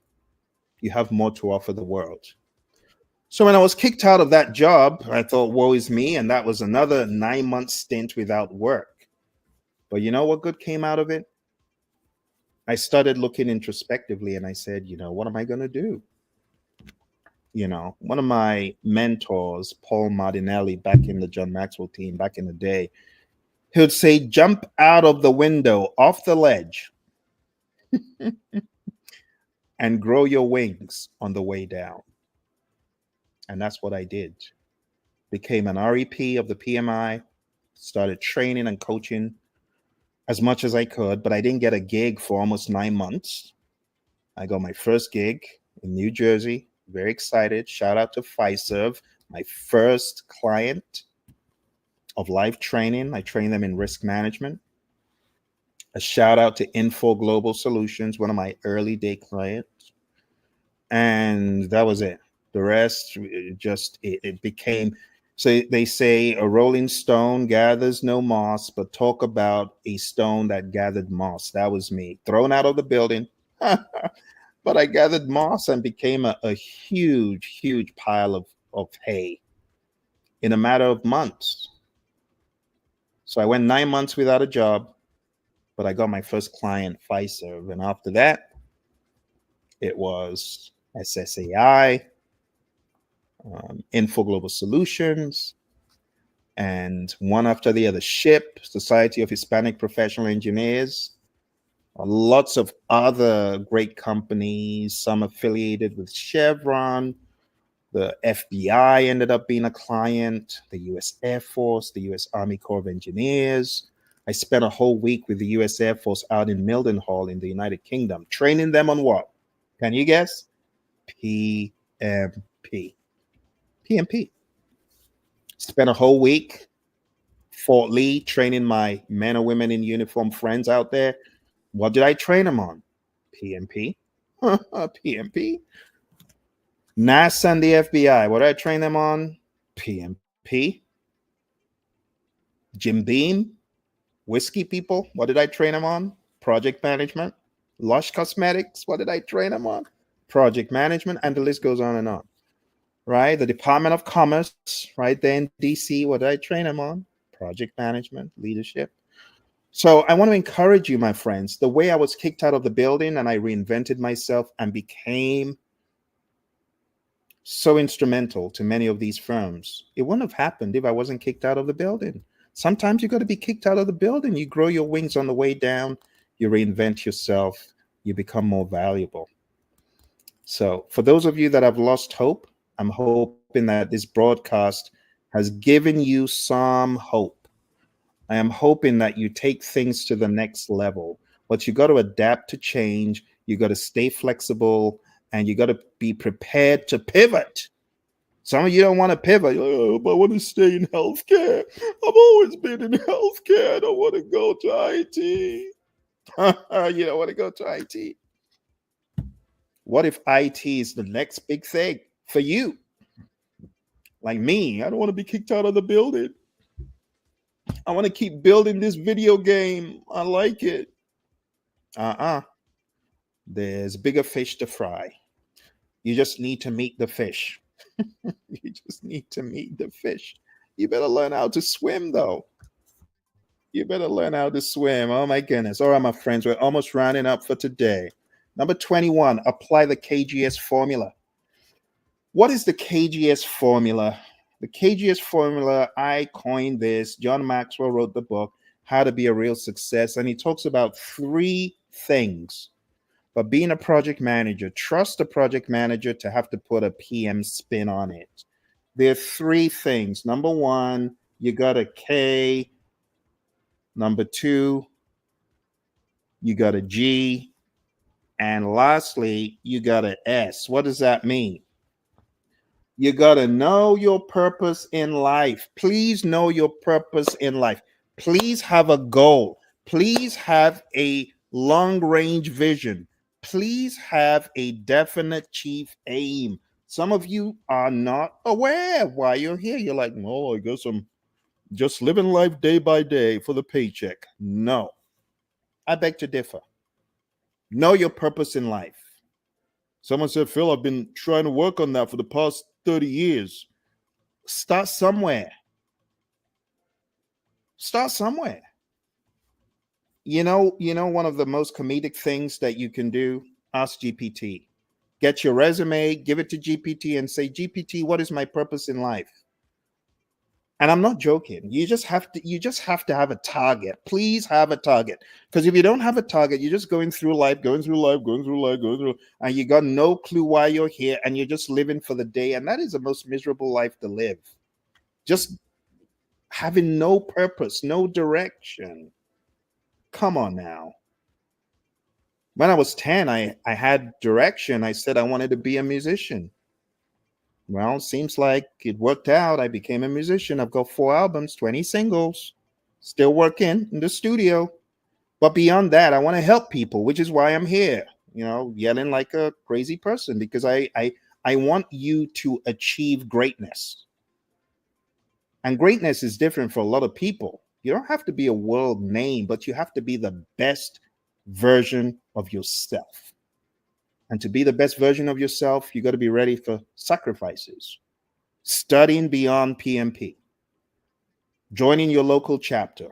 You have more to offer the world. So when I was kicked out of that job, I thought, woe is me. And that was another 9 month stint without work. But you know what good came out of it? I started looking introspectively and I said, what am I going to do? One of my mentors, Paul Martinelli, back in the John Maxwell team, back in the day, he would say, jump out of the window, off the ledge, and grow your wings on the way down. And that's what I did. Became an REP of the PMI, started training and coaching as much as I could, but I didn't get a gig for almost 9 months. I got my first gig in New Jersey. Very excited. Shout out to Fiserv, my first client of life training. I train them in risk management. A shout out to Info Global Solutions, one of my early day clients. And that was it. The rest, it became, so they say a rolling stone gathers no moss, but talk about a stone that gathered moss. That was me, thrown out of the building. But I gathered moss and became a huge, huge pile of hay in a matter of months. So I went 9 months without a job, but I got my first client, Fiserv. And after that, it was SSAI, Info Global Solutions, and one after the other, SHIP, Society of Hispanic Professional Engineers, lots of other great companies, some affiliated with Chevron. The FBI ended up being a client, the US Air Force, the US Army Corps of Engineers. I spent a whole week with the US Air Force out in Mildenhall in the United Kingdom, training them on what? Can you guess? PMP. PMP. Spent a whole week, Fort Lee, training my men and women in uniform friends out there. What did I train them on? PMP. PMP. NASA and the FBI. What did I train them on? PMP. Jim Beam. Whiskey people. What did I train them on? Project management. Lush Cosmetics. What did I train them on? Project management. And the list goes on and on. Right? The Department of Commerce, right there in DC. What did I train them on? Project management, leadership. So I want to encourage you, my friends. The way I was kicked out of the building and I reinvented myself and became so instrumental to many of these firms, it wouldn't have happened if I wasn't kicked out of the building. Sometimes you got to be kicked out of the building. You grow your wings on the way down. You reinvent yourself. You become more valuable. So for those of you that have lost hope, I'm hoping that this broadcast has given you some hope. I am hoping that you take things to the next level. But you got to adapt to change. You got to stay flexible and you got to be prepared to pivot. Some of you don't want to pivot. Oh, but I want to stay in healthcare. I've always been in healthcare. I don't want to go to IT. You don't want to go to IT. What if IT is the next big thing for you? Like me, I don't want to be kicked out of the building. I want to keep building this video game. I like it. There's bigger fish to fry. You just need to meet the fish. You just need to meet the fish. You better learn how to swim, though. You better learn how to swim. Oh, my goodness. All right, my friends, we're almost rounding up for today. Number 21, apply the KGS formula. What is the KGS formula? The KGS formula, I coined this. John Maxwell wrote the book, How to Be a Real Success, and he talks about 3 things. But being a project manager, trust the project manager to have to put a PM spin on it. There are 3 things. Number 1, you got to K Number 2, you got a G. And lastly, you got an S. What does that mean? You got to know your purpose in life. Please know your purpose in life. Please have a goal. Please have a long range vision. Please have a definite chief aim. Some of you are not aware of why you're here. You're like, well, I guess I'm just living life day by day for the paycheck. No, I beg to differ. Know your purpose in life. Someone said, Phil, I've been trying to work on that for the past 30 years. Start somewhere. Start somewhere. One of the most comedic things that you can do, ask GPT. Get your resume, give it to GPT and say, GPT, what is my purpose in life? And I'm not joking. You just have to have a target. Please have a target. Because if you don't have a target, you're just going through life, and you got no clue why you're here, and you're just living for the day. And that is the most miserable life to live. Just having no purpose, no direction. Come on now. When I was 10, I had direction. I said I wanted to be a musician. Well, seems like it worked out. I became a musician. I've got 4 albums, 20 singles, still working in the studio. But beyond that, I want to help people, which is why I'm here, yelling like a crazy person, because I want you to achieve greatness. And greatness is different for a lot of people. You don't have to be a world name, but you have to be the best version of yourself. And to be the best version of yourself, you got to be ready for sacrifices. Studying beyond PMP, joining your local chapter,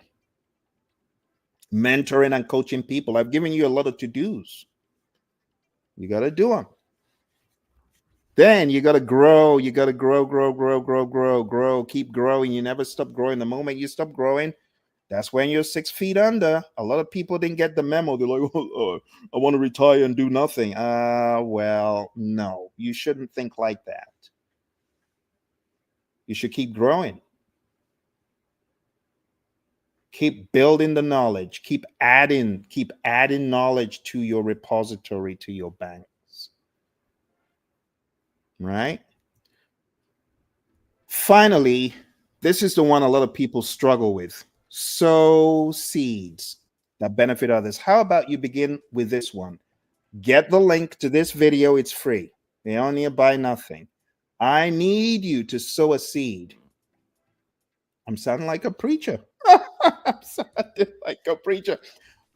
mentoring and coaching people. I've given you a lot of to-dos. You got to do them. Then you got to grow. You got to grow. Keep growing. You never stop growing. The moment you stop growing, that's when you're 6 feet under. A lot of people didn't get the memo. They're like, I want to retire and do nothing. Well, no, you shouldn't think like that. You should keep growing. Keep building the knowledge. Keep adding knowledge to your repository, to your banks. Right? Finally, this is the one a lot of people struggle with. Sow seeds that benefit others. How about you begin with this one? Get the link to this video. It's free. They only buy nothing. I need you to sow a seed. I'm sounding like a preacher. I'm sounding like a preacher.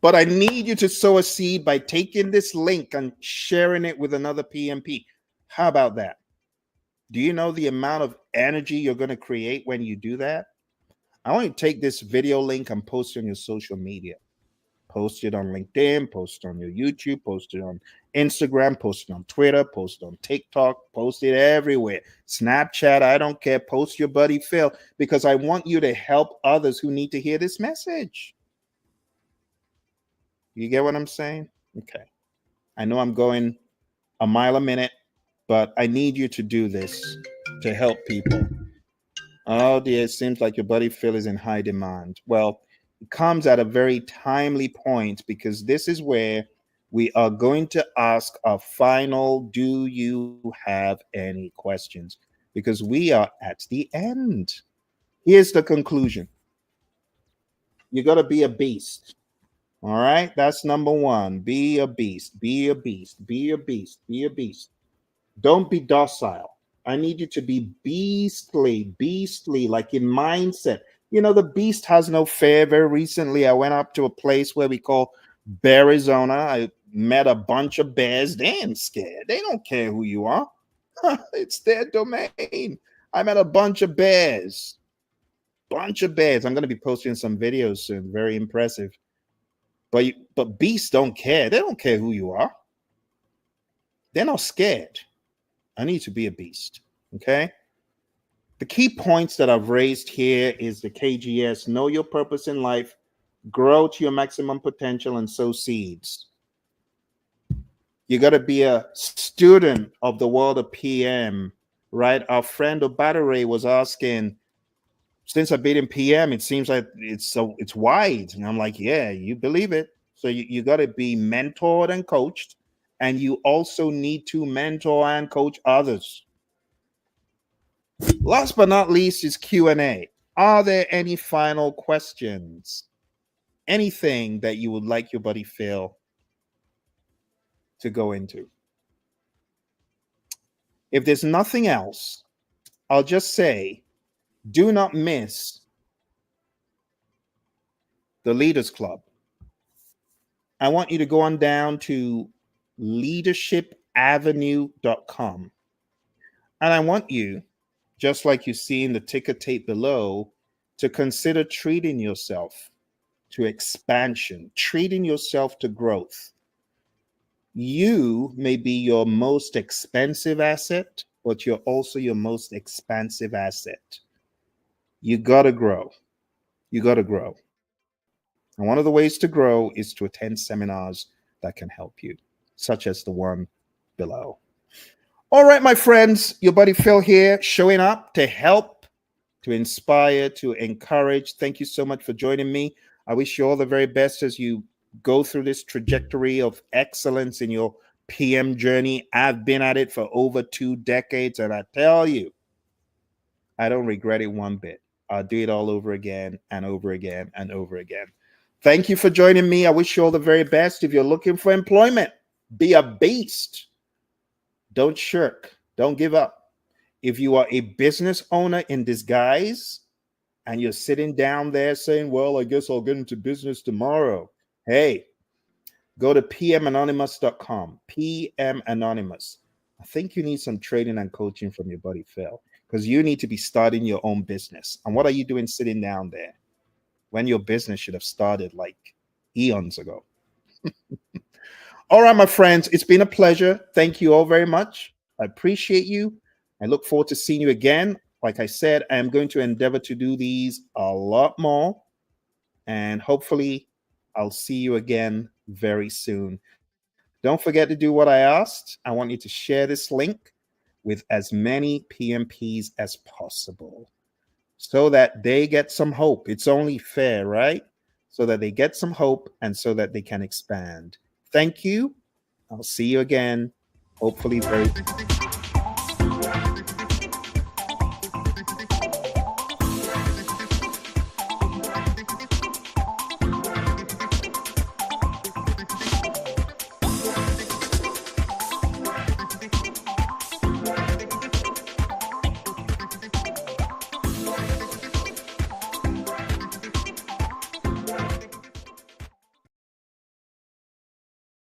But I need you to sow a seed by taking this link and sharing it with another PMP. How about that? Do you know the amount of energy you're going to create when you do that? I want you to take this video link and post it on your social media. Post it on LinkedIn, post it on your YouTube, post it on Instagram, post it on Twitter, post it on TikTok, post it everywhere. Snapchat, I don't care. Post your buddy Phil, because I want you to help others who need to hear this message. You get what I'm saying? Okay. I know I'm going a mile a minute, but I need you to do this to help people. Oh dear, it seems like your buddy Phil is in high demand. Well, it comes at a very timely point, because this is where we are going to ask our final, do you have any questions? Because we are at the end. Here's the conclusion. You got to be a beast. All right, that's number 1. Be a beast. Be a beast. Be a beast. Be a beast. Don't be docile. I need you to be beastly, like in mindset. The beast has no fear. Very recently, I went up to a place where we call Bearizona. I met a bunch of bears. They ain't scared. They don't care who you are. It's their domain. I met a bunch of bears. I'm going to be posting some videos soon. Very impressive. But beasts don't care. They don't care who you are. They're not scared. I need to be a beast. Okay. The key points that I've raised here is the KGS: know your purpose in life, grow to your maximum potential, and sow seeds. You got to be a student of the world of PM, right? Our friend Obadere was asking, since I've been in PM, it seems like it's wide. And I'm like, yeah, you believe it. So you got to be mentored and coached, and you also need to mentor and coach others. Last but not least is Q&A. Are there any final questions? Anything that you would like your buddy Phil to go into? If there's nothing else, I'll just say, do not miss the Leaders Club. I want you to go on down to leadershipavenue.com. And I want you, just like you see in the ticker tape below, to consider treating yourself to expansion, treating yourself to growth. You may be your most expensive asset, but you're also your most expansive asset. You got to grow. You got to grow. And one of the ways to grow is to attend seminars that can help you, such as the one below. All right, my friends, your buddy Phil here, showing up to help, to inspire, to encourage. Thank you so much for joining me. I wish you all the very best as you go through this trajectory of excellence in your PM journey. I've been at it for over 2 decades, and I tell you, I don't regret it one bit. I'll do it all over again and over again and over again. Thank you for joining me. I wish you all the very best. If you're looking for employment, be a beast. Don't shirk. Don't give up. If you are a business owner in disguise and you're sitting down there saying, well, I guess I'll get into business tomorrow. Hey, go to pmanonymous.com. PM Anonymous. I think you need some training and coaching from your buddy Phil, because you need to be starting your own business. And what are you doing sitting down there when your business should have started like eons ago? All right, my friends, it's been a pleasure. Thank you all very much. I appreciate you. I look forward to seeing you again. Like I said, I am going to endeavor to do these a lot more. And hopefully, I'll see you again very soon. Don't forget to do what I asked. I want you to share this link with as many PMPs as possible so that they get some hope. It's only fair, right? So that they get some hope and so that they can expand. Thank you. I'll see you again, hopefully very soon.